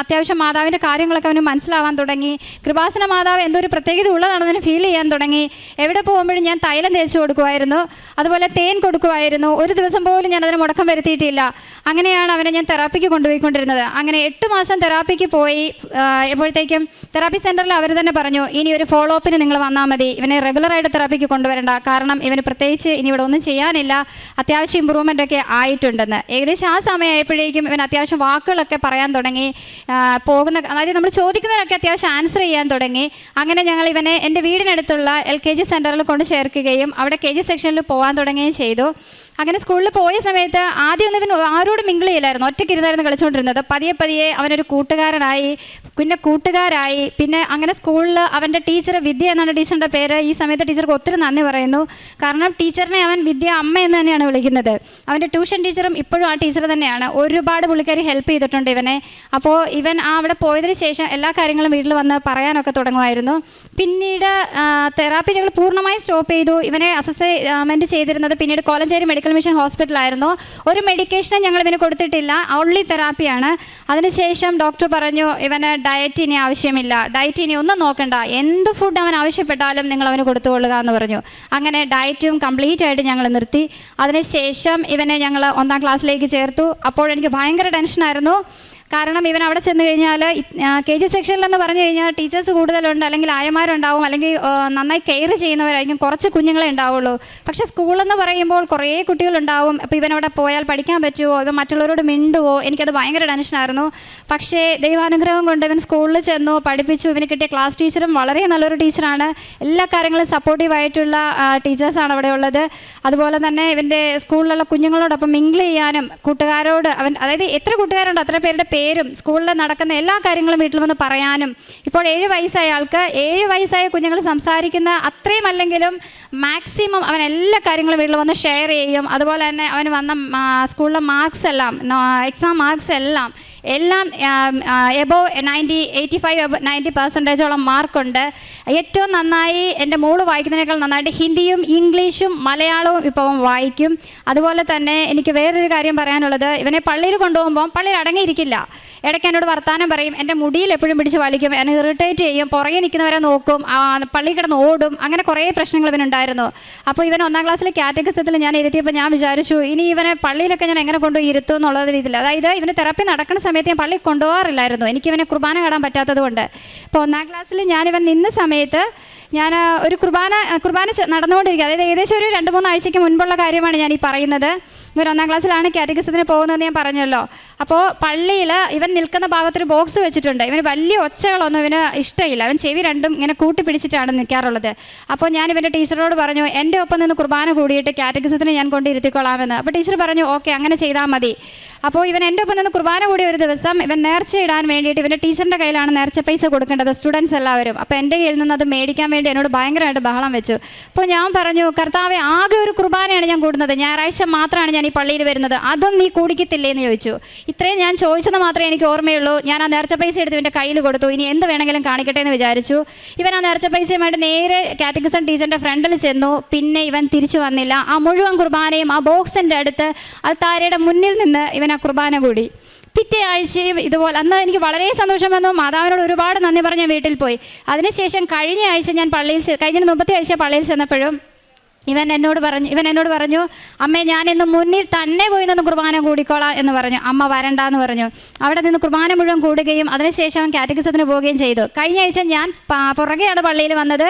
അത്യാവശ്യം മാതാവിൻ്റെ കാര്യങ്ങളൊക്കെ അവന് മനസ്സിലാവാൻ തുടങ്ങി. കൃപാസന മാതാവ് എന്തോ ഒരു പ്രത്യേകത ഉള്ളതാണെന്ന് ഫീൽ ചെയ്യാൻ തുടങ്ങി. എവിടെ പോകുമ്പോഴും ഞാൻ തൈലം തേച്ച് കൊടുക്കുമായിരുന്നു, അതുപോലെ തേൻ കൊടുക്കുമായിരുന്നു. ഒരു ദിവസം പോലും ഞാൻ അതിന് മുടക്കം വരുത്തിയിട്ടില്ല. അങ്ങനെയാണ് അവനെ ഞാൻ തെറാപ്പിക്ക് കൊണ്ടുപോയിക്കൊണ്ടിരുന്നത്. അങ്ങനെ 8 മാസം തെറാപ്പിക്ക് പോയി. എപ്പോഴത്തേക്കും തെറാപ്പി സെൻറ്ററിൽ അവർ തന്നെ പറഞ്ഞു, ഇനി ഒരു ഫോളോ അപ്പിന് നിങ്ങൾ വന്നാൽ മതി, ഇവനെ റെഗുലറായിട്ട് തെറാപ്പിക്ക് കൊണ്ടുവരണ്ട, കാരണം ഇവന് പ്രത്യേകിച്ച് ഇനി ഇവിടെ ഒന്നും ചെയ്യാനില്ല, അത്യാവശ്യം ഇമ്പ്രൂവ്മെൻ്റ് ഒക്കെ ആയിട്ടുണ്ടെന്ന്. ഏകദേശം ആ സമയമായപ്പോഴേക്കും ഇവൻ അത്യാവശ്യം വാക്കുകളൊക്കെ പറയാൻ തുടങ്ങി. അതായത് നമ്മൾ ചോദിക്കുന്നതിനൊക്കെ അത്യാവശ്യം ആൻസർ ചെയ്യാൻ തുടങ്ങി. അങ്ങനെ ഞങ്ങൾ ഇവനെ എൻ്റെ വീടിനടുത്തുള്ള LKG സെൻറ്ററിൽ കൊണ്ട് ചേർക്കുകയും അവിടെ KG സെക്ഷനിൽ പോകാൻ തുടങ്ങുകയും ചെയ്തു. അങ്ങനെ സ്കൂളിൽ പോയ സമയത്ത് ആദ്യമൊന്നും ഇവൻ ആരോടും മിങ്കിൾ ചെയ്യില്ലായിരുന്നു, ഒറ്റയ്ക്കിരുന്നായിരുന്നു കളിച്ചുകൊണ്ടിരുന്നത്. പതിയെ അവനൊരു കൂട്ടുകാരനായി, പിന്നെ അങ്ങനെ സ്കൂളിൽ അവൻ്റെ ടീച്ചർ വിദ്യ എന്നാണ് ടീച്ചറിൻ്റെ പേര്. ഈ സമയത്ത് ടീച്ചർക്ക് ഒത്തിരി നന്ദി പറയുന്നു. കാരണം ടീച്ചറിനെ അവൻ വിദ്യ അമ്മ എന്ന് തന്നെയാണ് വിളിക്കുന്നത്. അവൻ്റെ ട്യൂഷൻ ടീച്ചറും ഇപ്പോഴും ആ ടീച്ചർ തന്നെയാണ്. ഒരുപാട് പുള്ളിക്കാരി ഹെൽപ്പ് ചെയ്തിട്ടുണ്ട് ഇവനെ. അപ്പോൾ ഇവൻ അവിടെ പോയതിന് ശേഷം എല്ലാ കാര്യങ്ങളും വീട്ടിൽ വന്ന് പറയാനൊക്കെ തുടങ്ങുമായിരുന്നു. പിന്നീട് തെറാപ്പി ഞങ്ങൾ പൂർണ്ണമായി സ്റ്റോപ്പ് ചെയ്തു. ഇവനെ അസസ്മെൻറ്റ് ചെയ്തിരുന്നത് പിന്നീട് കോലഞ്ചേരി മെഡിക്കൽ മിഷൻ ഹോസ്പിറ്റലായിരുന്നു. ഒരു മെഡിക്കേഷനും ഞങ്ങൾ ഇവന് കൊടുത്തിട്ടില്ല, ഓൺലി തെറാപ്പിയാണ്. അതിനുശേഷം ഡോക്ടർ പറഞ്ഞു ഇവന് ഡയറ്റ് ഇനി ആവശ്യമില്ല, ഡയറ്റ് ഇനി ഒന്നും നോക്കണ്ട, എന്ത് ഫുഡ് അവൻ ആവശ്യപ്പെട്ടാലും നിങ്ങൾ അവന് കൊടുത്തുകൊള്ളുക എന്ന് പറഞ്ഞു. അങ്ങനെ ഡയറ്റും കംപ്ലീറ്റ് ആയിട്ട് ഞങ്ങൾ നിർത്തി. അതിനുശേഷം ഇവനെ ഞങ്ങൾ 1ാം ക്ലാസ്സിലേക്ക് ചേർത്തു. അപ്പോഴെനിക്ക് ഭയങ്കര ടെൻഷനായിരുന്നു. കാരണം ഇവൻ അവിടെ ചെന്ന് കഴിഞ്ഞാൽ KG സെക്ഷനിലെന്ന് പറഞ്ഞു കഴിഞ്ഞാൽ ടീച്ചേഴ്സ് കൂടുതലുണ്ട്, അല്ലെങ്കിൽ ആയമാരുണ്ടാവും, അല്ലെങ്കിൽ നന്നായി കെയർ ചെയ്യുന്നവരായിരിക്കും, കുറച്ച് കുഞ്ഞുങ്ങളെ ഉണ്ടാവുള്ളൂ. പക്ഷേ സ്കൂളെന്ന് പറയുമ്പോൾ കുറേ കുട്ടികളുണ്ടാവും. അപ്പോൾ ഇവനവിടെ പോയാൽ പഠിക്കാൻ പറ്റുമോ, ഇവൻ മറ്റുള്ളവരോട് മിണ്ടുവോ, എനിക്കത് ഭയങ്കര ടെൻഷനായിരുന്നു. പക്ഷേ ദൈവാനുഗ്രഹം കൊണ്ട് ഇവൻ സ്കൂളിൽ ചെന്നു, പഠിപ്പിച്ചു. ഇവന് കിട്ടിയ ക്ലാസ് ടീച്ചറും വളരെ നല്ലൊരു ടീച്ചറാണ്. എല്ലാ കാര്യങ്ങളും സപ്പോർട്ടീവായിട്ടുള്ള ടീച്ചേഴ്സാണ് അവിടെ ഉള്ളത്. അതുപോലെ തന്നെ ഇവൻ്റെ സ്കൂളിലുള്ള കുഞ്ഞുങ്ങളോടൊപ്പം മിങ്കിൾ ചെയ്യാനും കൂട്ടുകാരോട് അതായത് എത്ര കൂട്ടുകാരുണ്ടോ അത്ര പേരുടെ പേരും സ്കൂളിൽ നടക്കുന്ന എല്ലാ കാര്യങ്ങളും വീട്ടിൽ വന്ന് പറയാനും. ഇപ്പോൾ 7 വയസ്സായ ആൾക്ക് 7 വയസ്സായ കുഞ്ഞുങ്ങൾ സംസാരിക്കുന്ന അത്രയും അല്ലെങ്കിലും മാക്സിമം അവൻ എല്ലാ കാര്യങ്ങളും വീട്ടിൽ വന്ന് ഷെയർ ചെയ്യും. അതുപോലെ തന്നെ അവന് വന്ന സ്കൂളിലെ മാർക്സ് എല്ലാം, എക്സാം മാർക്സ് എല്ലാം എബോവ് 85-90% മാർക്കുണ്ട്. ഏറ്റവും നന്നായി എൻ്റെ മോള് വായിക്കുന്നതിനേക്കാൾ നന്നായിട്ട് ഹിന്ദിയും ഇംഗ്ലീഷും മലയാളവും ഇപ്പം വായിക്കും. അതുപോലെ തന്നെ എനിക്ക് വേറൊരു കാര്യം പറയാനുള്ളത്, ഇവനെ പള്ളിയിൽ കൊണ്ടുപോകുമ്പോൾ പള്ളിയിൽ അടങ്ങിയിരിക്കില്ല. ഇടയ്ക്ക് എന്നോട് വർത്താനം പറയും, എൻ്റെ മുടിയിൽ എപ്പോഴും പിടിച്ച് വലിക്കും, എന്നെ ഇറിറ്റേറ്റ് ചെയ്യും, പുറകെ നിൽക്കുന്നവരെ നോക്കും, പള്ളിയിൽ കിടന്ന് ഓടും. അങ്ങനെ കുറേ പ്രശ്നങ്ങൾ ഇവനുണ്ടായിരുന്നു. അപ്പോൾ ഇവൻ 1ാം ക്ലാസ്സിലെ കാറ്റഗറിസത്തിൽ ഞാൻ ഇരുത്തിയപ്പോൾ ഞാൻ വിചാരിച്ചു ഇനി ഇവനെ പള്ളിയിലൊക്കെ ഞാൻ എങ്ങനെ കൊണ്ടുപോയി ഇരുത്തും എന്നുള്ള രീതിയിൽ. അതായത് ഇവന് തെറാപ്പി നടക്കുന്ന സമയത്ത് ഞാൻ പള്ളിയിൽ കൊണ്ടുപോകാറില്ലായിരുന്നു, എനിക്കിവനെ കുർബാന കാണാൻ പറ്റാത്തത് കൊണ്ട്. ഇപ്പോൾ 1ാം ക്ലാസ്സിൽ ഞാനിവൻ നിന്ന സമയത്ത് ഞാൻ ഒരു കുർബാന നടന്നുകൊണ്ടിരിക്കുക. അതായത് ഏകദേശം ഒരു 2-3 ആഴ്ചയ്ക്ക് മുൻപുള്ള കാര്യമാണ് ഞാൻ ഈ പറയുന്നത്. ഇവർ 1ാം ക്ലാസ്സിലാണ് കാറ്റഗറിസത്തിന് പോകുന്നതെന്ന് ഞാൻ പറഞ്ഞല്ലോ. അപ്പോൾ പള്ളിയിൽ ഇവൻ നിൽക്കുന്ന ഭാഗത്തൊരു ബോക്സ് വെച്ചിട്ടുണ്ട്. ഇവന് വലിയ ഒച്ചകളൊന്നും ഇവന് ഇഷ്ടമില്ല, അവൻ ചെവി രണ്ടും ഇങ്ങനെ കൂട്ടിപ്പിടിച്ചിട്ടാണ് നിൽക്കാറുള്ളത്. അപ്പോൾ ഞാൻ ഇവൻ്റെ ടീച്ചറോട് പറഞ്ഞു എൻ്റെ ഒപ്പം നിന്ന് കുർബാന കൂടിയിട്ട് കാറ്റഗറിസത്തിന് ഞാൻ കൊണ്ടിരുത്തിക്കൊള്ളാമെന്ന്. അപ്പോൾ ടീച്ചർ പറഞ്ഞു ഓക്കെ അങ്ങനെ ചെയ്താൽ മതി. അപ്പോൾ ഇവൻ എൻ്റെ ഒപ്പം നിന്ന് കുർബാന കൂടി ഒരു ദിവസം ഇവൻ നേർച്ച ഇടാൻ വേണ്ടിയിട്ട് ഇവൻ്റെ ടീച്ചറിൻ്റെ കയ്യിലാണ് നേർച്ച പൈസ കൊടുക്കേണ്ടത്, സ്റ്റുഡൻസ് എല്ലാവരും. അപ്പോൾ എൻ്റെ കയ്യിൽ നിന്ന് അത് മേടിക്കാൻ വേണ്ടി എന്നോട് ഭയങ്കരമായിട്ട് ബഹളം വെച്ചു. അപ്പോൾ ഞാൻ പറഞ്ഞു കർത്താവേ, ആകെ ഒരു കുർബാനയാണ് ഞാൻ കൂടുന്നത്, ഞായറാഴ്ച മാത്രമാണ് ഞാൻ ഈ പള്ളിയിൽ വരുന്നത്, അതും നീ കൂടിക്കത്തില്ലേ എന്ന് ചോദിച്ചു. ഇത്രയും ഞാൻ ചോദിച്ചത് മാത്രമേ എനിക്ക് ഓർമ്മയുള്ളൂ. ഞാൻ ആ നേർച്ച പൈസ എടുത്ത് ഇവൻ്റെ കയ്യിൽ കൊടുത്തു, ഇനി എന്ത് വേണമെങ്കിലും കാണിക്കട്ടെ എന്ന് വിചാരിച്ചു. ഇവൻ ആ നേർച്ച പൈസയുമായിട്ട് നേരെ കാറ്റഗറിസം ടീച്ചറിൻ്റെ ഫ്രണ്ടിൽ ചെന്നു. പിന്നെ ഇവൻ തിരിച്ചു വന്നില്ല. ആ മുഴുവൻ കുർബാനയും ആ ബോക്സിൻ്റെ അടുത്ത് അൾത്താരയുടെ മുന്നിൽ നിന്ന് ഇവൻ ആ കുർബാന കൂടി. പിറ്റേ ആഴ്ചയും ഇതുപോലെ. അന്ന് എനിക്ക് വളരെ സന്തോഷം വന്നു, മാതാവിനോട് ഒരുപാട് നന്ദി പറഞ്ഞ് വീട്ടിൽ പോയി. അതിനുശേഷം കഴിഞ്ഞ ആഴ്ച ഞാൻ കഴിഞ്ഞ മുമ്പത്തെ ആഴ്ച പള്ളിയിൽ ചെന്നപ്പോഴും ഇവൻ എന്നോട് പറഞ്ഞു അമ്മേ ഞാൻ ഇന്ന് മുന്നിൽ തന്നെ പോയി നിന്ന് കുർബാന കൂടിക്കോളാം എന്ന് പറഞ്ഞു. അമ്മ വരണ്ടെന്ന് പറഞ്ഞു. അവിടെ നിന്ന് കുർബാന മുഴുവൻ കൂടുകയും അതിനുശേഷം കാറ്റഗറിസത്തിന് പോവുകയും ചെയ്തു. കഴിഞ്ഞ ആഴ്ച ഞാൻ പുറകെയാണ് പള്ളിയിൽ വന്നത്.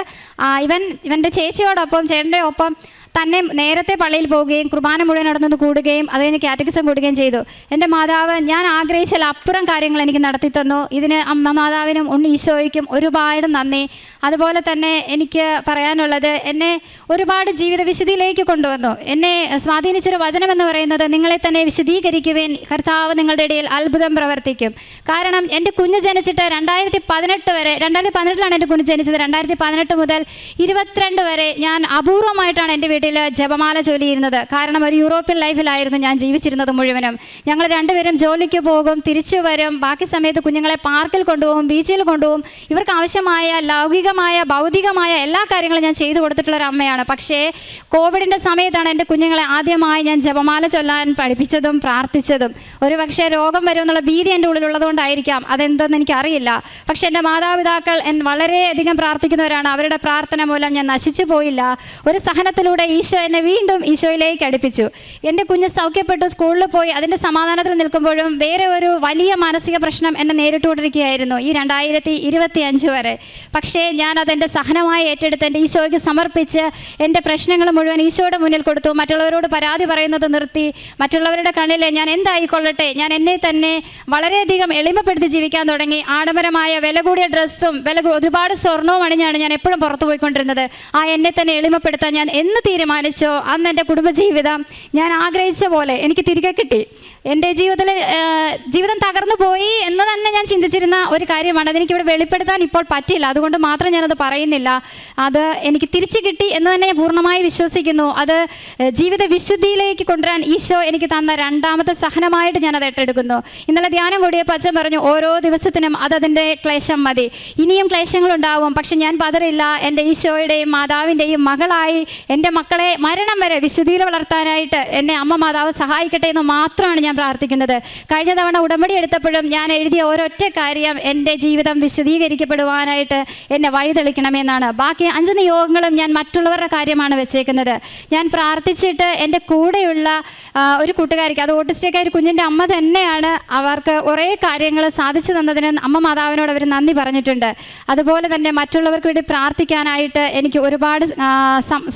ഇവൻ്റെ ചേച്ചിയോടൊപ്പം ചേട്ടൻ്റെ ഒപ്പം തന്നെ നേരത്തെ പള്ളിയിൽ പോവുകയും കുർബാന മുഴുവൻ നടന്നത് കൂടുകയും അത് കഴിഞ്ഞ് കാറ്റഗറിസം കൂടുകയും ചെയ്തു. എൻ്റെ മാതാവ് ഞാൻ ആഗ്രഹിച്ചാൽ അപ്പുറം കാര്യങ്ങൾ എനിക്ക് നടത്തി തന്നു. ഇതിന് അമ്മ മാതാവിനും ഉണ്ണി ഈശോയ്ക്കും ഒരുപാട് നന്ദി. അതുപോലെ തന്നെ എനിക്ക് പറയാനുള്ളത്, എന്നെ ഒരുപാട് ജീവിത വിശുദ്ധിയിലേക്ക് കൊണ്ടുവന്നു. എന്നെ സ്വാധീനിച്ചൊരു വചനം എന്ന് പറയുന്നത്, നിങ്ങളെ തന്നെ വിശദീകരിക്കുവാൻ കർത്താവ് നിങ്ങളുടെ ഇടയിൽ അത്ഭുതം പ്രവർത്തിക്കും. കാരണം എൻ്റെ കുഞ്ഞ് ജനിച്ചിട്ട് 2018 വരെ, 2018ലാണ് എൻ്റെ കുഞ്ഞ് ജനിച്ചത്. 2018 മുതൽ 22 വരെ ഞാൻ അപൂർവമായിട്ടാണ് എൻ്റെ വീട്ടിൽ ജപമാല ചൊല്ലിയിരുന്നത്. കാരണം ഒരു യൂറോപ്യൻ ലൈഫിലായിരുന്നു ഞാൻ ജീവിച്ചിരുന്നത് മുഴുവനും. ഞങ്ങൾ രണ്ടുപേരും ജോലിക്ക് പോകും, തിരിച്ചു വരും, ബാക്കി സമയത്ത് കുഞ്ഞുങ്ങളെ പാർക്കിൽ കൊണ്ടുപോകും, ബീച്ചിൽ കൊണ്ടുപോകും. ഇവർക്ക് ആവശ്യമായ ലൗകികമായ ഭൗതികമായ എല്ലാ കാര്യങ്ങളും ഞാൻ ചെയ്തു കൊടുത്തിട്ടുള്ളൊരു അമ്മയാണ്. പക്ഷേ കോവിഡിൻ്റെ സമയത്താണ് എൻ്റെ കുഞ്ഞുങ്ങളെ ആദ്യമായി ഞാൻ ജപമാല ചൊല്ലാൻ പഠിപ്പിച്ചതും പ്രാർത്ഥിച്ചതും. ഒരു പക്ഷേ രോഗം വരുമെന്നുള്ള ഭീതി എൻ്റെ ഉള്ളിലുള്ളതുകൊണ്ടായിരിക്കാം, അതെന്തെന്ന് എനിക്കറിയില്ല. പക്ഷേ എൻ്റെ മാതാപിതാക്കൾ വളരെയധികം പ്രാർത്ഥിക്കുന്നവരാണ്. അവരുടെ പ്രാർത്ഥന മൂലം ഞാൻ നശിച്ചു പോയില്ല. ഒരു സഹനത്തിലൂടെ ഈശോ എന്നെ വീണ്ടും ഈശോയിലേക്ക് അടുപ്പിച്ചു. എൻ്റെ കുഞ്ഞ് സൗഖ്യപ്പെട്ടു, സ്കൂളിൽ പോയി. അതിൻ്റെ സമാധാനത്തിൽ നിൽക്കുമ്പോഴും വേറെ ഒരു വലിയ മാനസിക പ്രശ്നം എന്നെ നേരിട്ടുകൊണ്ടിരിക്കുകയായിരുന്നു ഈ 2025 വരെ. പക്ഷേ ഞാൻ അതെൻ്റെ സഹനമായി ഏറ്റെടുത്ത് എൻ്റെ ഈശോയ്ക്ക് സമർപ്പിച്ച് എൻ്റെ പ്രശ്നങ്ങൾ മുഴുവൻ ഈശോയുടെ മുന്നിൽ കൊടുത്തു. മറ്റുള്ളവരോട് പരാതി പറയുന്നത് നിർത്തി. മറ്റുള്ളവരുടെ കണ്ണിൽ ഞാൻ എന്തായിക്കൊള്ളട്ടെ, ഞാൻ എന്നെ തന്നെ വളരെയധികം എളിമപ്പെടുത്തി ജീവിക്കാൻ തുടങ്ങി. ആഡംബരമായ വില കൂടിയ ഡ്രസ്സും ഒരുപാട് സ്വർണവും അണിഞ്ഞാണ് ഞാൻ എപ്പോഴും പുറത്തു പോയിക്കൊണ്ടിരുന്നത്. എന്നെ തന്നെ എളിമപ്പെടുത്താൻ ഞാൻ എന്ന് തീരുമാനിച്ചോ അന്ന് എൻ്റെ കുടുംബജീവിതം ഞാൻ ആഗ്രഹിച്ച പോലെ എനിക്ക് തിരികെ കിട്ടി. എൻ്റെ ജീവിതം തകർന്നു പോയി എന്ന് തന്നെ ഞാൻ ചിന്തിച്ചിരുന്ന ഒരു കാര്യമാണ്. അതെനിക്കിവിടെ വെളിപ്പെടുത്താൻ ഇപ്പോൾ പറ്റില്ല, അതുകൊണ്ട് മാത്രം ഞാനത് പറയുന്നില്ല. അത് എനിക്ക് തിരിച്ചു കിട്ടി എന്ന് തന്നെ ഞാൻ പൂർണ്ണമായി വിശ്വസിക്കുന്നു. അത് ജീവിത വിശുദ്ധിയിലേക്ക് കൊണ്ടുവരാൻ ഈശോ എനിക്ക് തന്ന രണ്ടാമത്തെ സഹനമായിട്ട് ഞാനത് ഏറ്റെടുക്കുന്നു. ഇന്നലെ ധ്യാനം കൂടിയപ്പോൾ അച്ഛൻ പറഞ്ഞു, ഓരോ ദിവസത്തിനും അതതിൻ്റെ ക്ലേശം മതി. ഇനിയും ക്ലേശങ്ങളുണ്ടാവും, പക്ഷെ ഞാൻ പതറില്ല. എൻ്റെ ഈശോയുടെയും മാതാവിൻ്റെയും മകളായി എൻ്റെ മക്കളെ മരണം വരെ വിശുദ്ധിയിൽ വളർത്താനായിട്ട് എന്നെ അമ്മ മാതാവ് സഹായിക്കട്ടെ എന്ന് മാത്രമാണ് ഞാൻ പ്രാർത്ഥിക്കുന്നത്. കഴിഞ്ഞ തവണ ഉടമ്പടി എടുത്തപ്പോഴും ഞാൻ എഴുതിയ ഒരൊറ്റ കാര്യം, എൻ്റെ ജീവിതം വിശദീകരിക്കപ്പെടുവാനായിട്ട് എന്നെ വഴിതെളിക്കണമെന്നാണ്. ബാക്കി 5 നിയോഗങ്ങളും ഞാൻ മറ്റുള്ളവരുടെ കാര്യമാണ് വെച്ചേക്കുന്നത്. ഞാൻ പ്രാർത്ഥിച്ചിട്ട് എൻ്റെ കൂടെയുള്ള ഒരു കൂട്ടുകാരിക്ക്, അത് ഓട്ടിസ്റ്റിക്കായ ഒരു കുഞ്ഞിൻ്റെ അമ്മ തന്നെയാണ്, അവർക്ക് കുറേ കാര്യങ്ങൾ സാധിച്ചു തന്നതിന് അമ്മ മാതാവിനോട് അവർ നന്ദി പറഞ്ഞിട്ടുണ്ട്. അതുപോലെ തന്നെ മറ്റുള്ളവർക്ക് വേണ്ടി പ്രാർത്ഥിക്കാനായിട്ട് എനിക്ക് ഒരുപാട്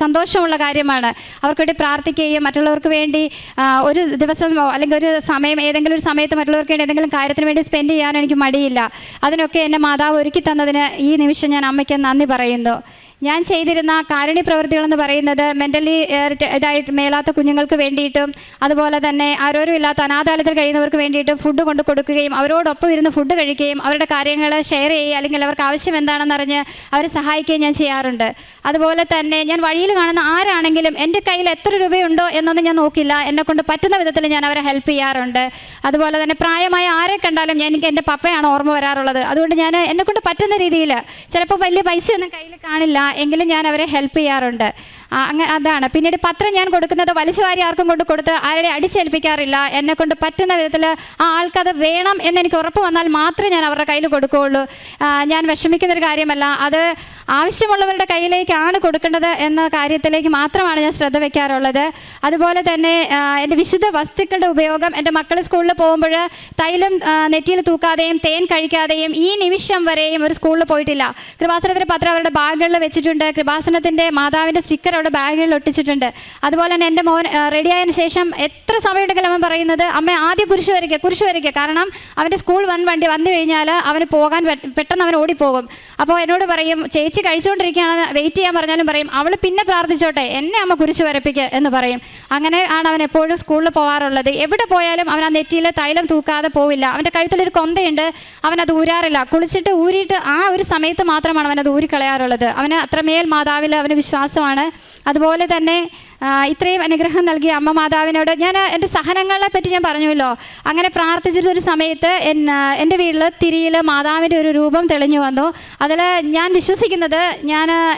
സന്തോഷമുള്ള കാര്യമാണ്. അവർക്ക് വേണ്ടി പ്രാർത്ഥിക്കുകയും മറ്റുള്ളവർക്ക് വേണ്ടി ഒരു ദിവസം അല്ലെങ്കിൽ ഒരു സമയം, ഏതെങ്കിലും ഒരു സമയത്ത് മറ്റുള്ളവർക്ക് വേണ്ടി ഏതെങ്കിലും കാര്യത്തിന് വേണ്ടി സ്പെൻഡ് ചെയ്യാൻ എനിക്ക് മടിയില്ല. അതിനൊക്കെ എന്നെ മാതാവ് ഒരുക്കി തന്നതിന് ഈ നിമിഷം ഞാൻ അമ്മയ്ക്ക് നന്ദി പറയുന്നു. ഞാൻ ചെയ്തിരുന്ന കാരുണ്യ പ്രവൃത്തികളെന്ന് പറയുന്നത് മെൻ്റലി ഇതായിട്ട് മേലാത്ത കുഞ്ഞുങ്ങൾക്ക് വേണ്ടിയിട്ടും അതുപോലെ തന്നെ ആരോരുമില്ലാത്ത അനാഥാലയത്തിൽ കഴിയുന്നവർക്ക് വേണ്ടിയിട്ടും ഫുഡ് കൊണ്ട് കൊടുക്കുകയും അവരോടൊപ്പം ഇരുന്ന് ഫുഡ് കഴിക്കുകയും അവരുടെ കാര്യങ്ങൾ ഷെയർ ചെയ്യുക, അല്ലെങ്കിൽ അവർക്ക് ആവശ്യം എന്താണെന്നറിഞ്ഞ് അവരെ സഹായിക്കുകയും ഞാൻ ചെയ്യാറുണ്ട്. അതുപോലെ തന്നെ ഞാൻ വഴിയിൽ കാണുന്ന ആരാണെങ്കിലും എൻ്റെ കയ്യിൽ എത്ര രൂപയുണ്ടോ എന്നൊന്നും ഞാൻ നോക്കില്ല, എന്നെക്കൊണ്ട് പറ്റുന്ന വിധത്തിൽ ഞാൻ അവരെ ഹെൽപ്പ് ചെയ്യാറുണ്ട്. അതുപോലെ തന്നെ പ്രായമായ ആരെ കണ്ടാലും എനിക്ക് എൻ്റെ പപ്പയാണ് ഓർമ്മ വരാറുള്ളത്. അതുകൊണ്ട് ഞാൻ എന്നെക്കൊണ്ട് പറ്റുന്ന രീതിയിൽ, ചിലപ്പോൾ വലിയ പൈസയൊന്നും കയ്യിൽ കാണില്ല എങ്കിലും ഞാൻ അവരെ ഹെൽപ്പ് ചെയ്യാറുണ്ട്. അങ്ങനെ അതാണ്. പിന്നീട് പത്രം ഞാൻ കൊടുക്കുന്നത് വലിച്ചു വാരി ആർക്കും കൊണ്ട് കൊടുത്ത് ആരുടെ അടിച്ചേൽപ്പിക്കാറില്ല. എന്നെക്കൊണ്ട് പറ്റുന്ന വിധത്തിൽ ആ ആൾക്കത് വേണം എന്നെനിക്ക് ഉറപ്പ് വന്നാൽ മാത്രമേ ഞാൻ അവരുടെ കയ്യിൽ കൊടുക്കുകയുള്ളൂ. ഞാൻ വിഷമിക്കുന്നൊരു കാര്യമല്ല, അത് ആവശ്യമുള്ളവരുടെ കയ്യിലേക്കാണ് കൊടുക്കേണ്ടത് എന്ന കാര്യത്തിലേക്ക് മാത്രമാണ് ഞാൻ ശ്രദ്ധ വയ്ക്കാറുള്ളത്. അതുപോലെ തന്നെ എൻ്റെ വിശുദ്ധ വസ്തുക്കളുടെ ഉപയോഗം, എൻ്റെ മക്കൾ സ്കൂളിൽ പോകുമ്പോൾ തൈലം നെറ്റിയിൽ തൂക്കാതെയും തേൻ കഴിക്കാതെയും ഈ നിമിഷം വരെയും ഒരു സ്കൂളിൽ പോയിട്ടില്ല. കൃപാസനത്തിൻ്റെ പത്രം അവരുടെ ബാഗുകളിൽ വെച്ചിട്ടുണ്ട്. കൃപാസനത്തിൻ്റെ മാതാവിൻ്റെ സ്റ്റിക്കർ അവിടെ ബാഗുകളിൽ ഒട്ടിച്ചിട്ടുണ്ട്. അതുപോലെ തന്നെ എൻ്റെ മോൻ റെഡിയായതിനു ശേഷം എത്ര സമയമുണ്ടെങ്കിലും അവൻ പറയുന്നത്, അമ്മ ആദ്യം കുരിശ് വരയ്ക്കുക. കാരണം അവൻ്റെ സ്കൂൾ വണ്ടി വന്നു കഴിഞ്ഞാൽ അവന് പോകാൻ പെട്ടെന്ന് അവൻ ഓടിപ്പോകും. അപ്പോൾ എന്നോട് പറയും, ചേച്ചി കഴിച്ചുകൊണ്ടിരിക്കുകയാണ്, വെയിറ്റ് ചെയ്യാൻ പറഞ്ഞാലും പറയും, അവൾ പിന്നെ പ്രാർത്ഥിച്ചോട്ടെ, എന്നെ അമ്മ കുരിശ് വരപ്പിക്കുക എന്ന് പറയും. അങ്ങനെ ആണ് അവൻ എപ്പോഴും സ്കൂളിൽ പോകാറുള്ളത്. എവിടെ പോയാലും അവൻ ആ നെറ്റിയിൽ തൈലം തൂക്കാതെ പോവില്ല. അവൻ്റെ കഴുത്തിലൊരു കൊന്തയുണ്ട്, അവനത് ഊരാറില്ല. കുളിച്ചിട്ട് ഊരിയിട്ട് ആ ഒരു സമയത്ത് മാത്രമാണ് അവനത് ഊരിക്കളയാറുള്ളത്. അവന് അത്രമേൽ മാതാവിൽ അവന് വിശ്വാസമാണ്. അതുപോലെ തന്നെ ഇത്രയും അനുഗ്രഹം നൽകിയ അമ്മ മാതാവിനോട് ഞാൻ എൻ്റെ സഹനങ്ങളെ പറ്റി ഞാൻ പറഞ്ഞുവല്ലോ. അങ്ങനെ പ്രാർത്ഥിച്ചിട്ടൊരു സമയത്ത് എൻ്റെ വീട്ടിൽ തിരിയിൽ മാതാവിൻ്റെ ഒരു രൂപം തെളിഞ്ഞു വന്നു. അതിൽ ഞാൻ വിശ്വസിക്കുന്നത്,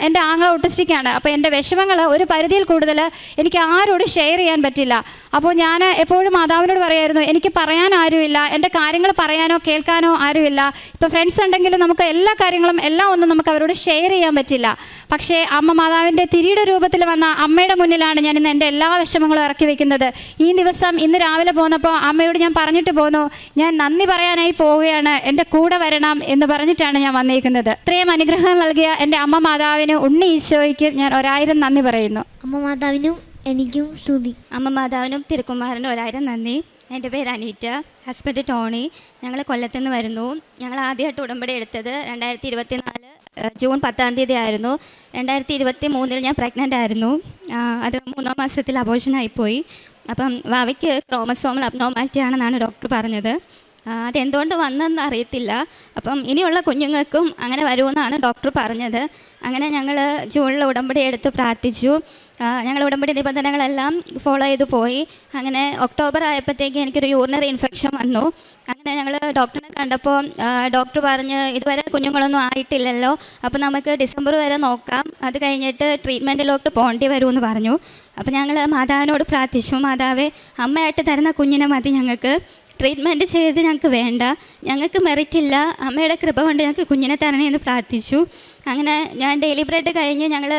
എൻ്റെ ആങ്ങള ഓട്ടിസ്റ്റിക്കാണ്. അപ്പോൾ എൻ്റെ വിഷമങ്ങൾ ഒരു പരിധിയിൽ കൂടുതൽ എനിക്ക് ആരോടും ഷെയർ ചെയ്യാൻ പറ്റില്ല. അപ്പോൾ ഞാൻ എപ്പോഴും മാതാവിനോട് പറയായിരുന്നു, എനിക്ക് പറയാൻ ആരുമില്ല, എൻ്റെ കാര്യങ്ങൾ പറയാനോ കേൾക്കാനോ ആരുമില്ല. ഇപ്പോൾ ഫ്രണ്ട്സ് ഉണ്ടെങ്കിലും നമുക്ക് എല്ലാ കാര്യങ്ങളും ഒന്നും നമുക്ക് അവരോട് ഷെയർ ചെയ്യാൻ പറ്റില്ല. പക്ഷേ അമ്മ മാതാവിൻ്റെ തിരിയുടെ രൂപത്തിൽ വന്ന അമ്മയുടെ മുന്നിലാണ് ഞാൻ ഇന്ന് എൻ്റെ എല്ലാ വിഷമങ്ങളും ഇറക്കി വെക്കുന്നത്. ഇന്ന് രാവിലെ പോന്നപ്പോൾ അമ്മയോട് ഞാൻ പറഞ്ഞിട്ട് പോന്നു, ഞാൻ നന്ദി പറയാനായി പോവുകയാണ്, എൻ്റെ കൂടെ വരണം എന്ന് പറഞ്ഞിട്ടാണ് ഞാൻ വന്നിരിക്കുന്നത്. ഇത്രയും അനുഗ്രഹം നൽകിയ എൻ്റെ അമ്മ മാതാവിന്, ഉണ്ണി ഈശോയ്ക്ക് ഞാൻ 1000 നന്ദി പറയുന്നു. അമ്മ മാതാവിനും എനിക്കും സ്തുതി. അമ്മ മാതാവിനും തിരുക്കുമാരനും 1000 നന്ദി. എൻ്റെ പേര് അനീറ്റ, ഹസ്ബൻഡ് ടോണി. ഞങ്ങൾ കൊല്ലത്തുനിന്ന് വരുന്നു. ഞങ്ങൾ ആദ്യമായിട്ട് ഉടമ്പടി എടുത്തത് 2024 ജൂൺ 10-ാം തീയതി ആയിരുന്നു. 2023 ഞാൻ പ്രഗ്നൻ്റ് ആയിരുന്നു. അത് 3-ാം മാസത്തിൽ അബോർഷനായിപ്പോയി. അപ്പം വാവയ്ക്ക് ക്രോമസോമൽ അബ്നോർമാലിറ്റി ആണെന്നാണ് ഡോക്ടർ പറഞ്ഞത്. അതെന്തുകൊണ്ട് വന്നെന്ന് അറിയത്തില്ല. അപ്പം ഇനിയുള്ള കുഞ്ഞുങ്ങൾക്കും അങ്ങനെ വരുമെന്നാണ് ഡോക്ടർ പറഞ്ഞത്. അങ്ങനെ ഞങ്ങൾ ജൂണിൽ ഉടമ്പടി എടുത്ത് പ്രാർത്ഥിച്ചു. ഞങ്ങൾ ഉടമ്പടി നിബന്ധനകളെല്ലാം ഫോളോ ചെയ്തു പോയി. അങ്ങനെ ഒക്ടോബർ ആയപ്പോഴത്തേക്ക് എനിക്കൊരു യൂറിനറി ഇൻഫെക്ഷൻ വന്നു. അങ്ങനെ ഞങ്ങൾ ഡോക്ടറിനെ കണ്ടപ്പോൾ ഡോക്ടർ പറഞ്ഞ്, ഇതുവരെ കുഞ്ഞുങ്ങളൊന്നും ആയിട്ടില്ലല്ലോ, അപ്പോൾ നമുക്ക് ഡിസംബർ വരെ നോക്കാം, അത് കഴിഞ്ഞിട്ട് ട്രീറ്റ്മെൻറ്റിലോട്ട് പോകേണ്ടി വരുമെന്ന് പറഞ്ഞു. അപ്പോൾ ഞങ്ങൾ മാതാവിനോട് പ്രാർത്ഥിച്ചു, മാതാവേ, അമ്മയായിട്ട് തരുന്ന കുഞ്ഞിനെ മതി ഞങ്ങൾക്ക്, ട്രീറ്റ്മെൻറ്റ് ചെയ്ത് ഞങ്ങൾക്ക് വേണ്ട, ഞങ്ങൾക്ക് മെറിറ്റില്ല, അമ്മയുടെ കൃപ കൊണ്ട് ഞങ്ങൾക്ക് കുഞ്ഞിനെ തരണേ എന്ന് പ്രാർത്ഥിച്ചു. അങ്ങനെ ഞാൻ ഡെയിലി ബ്രെഡ് കഴിഞ്ഞ് ഞങ്ങൾ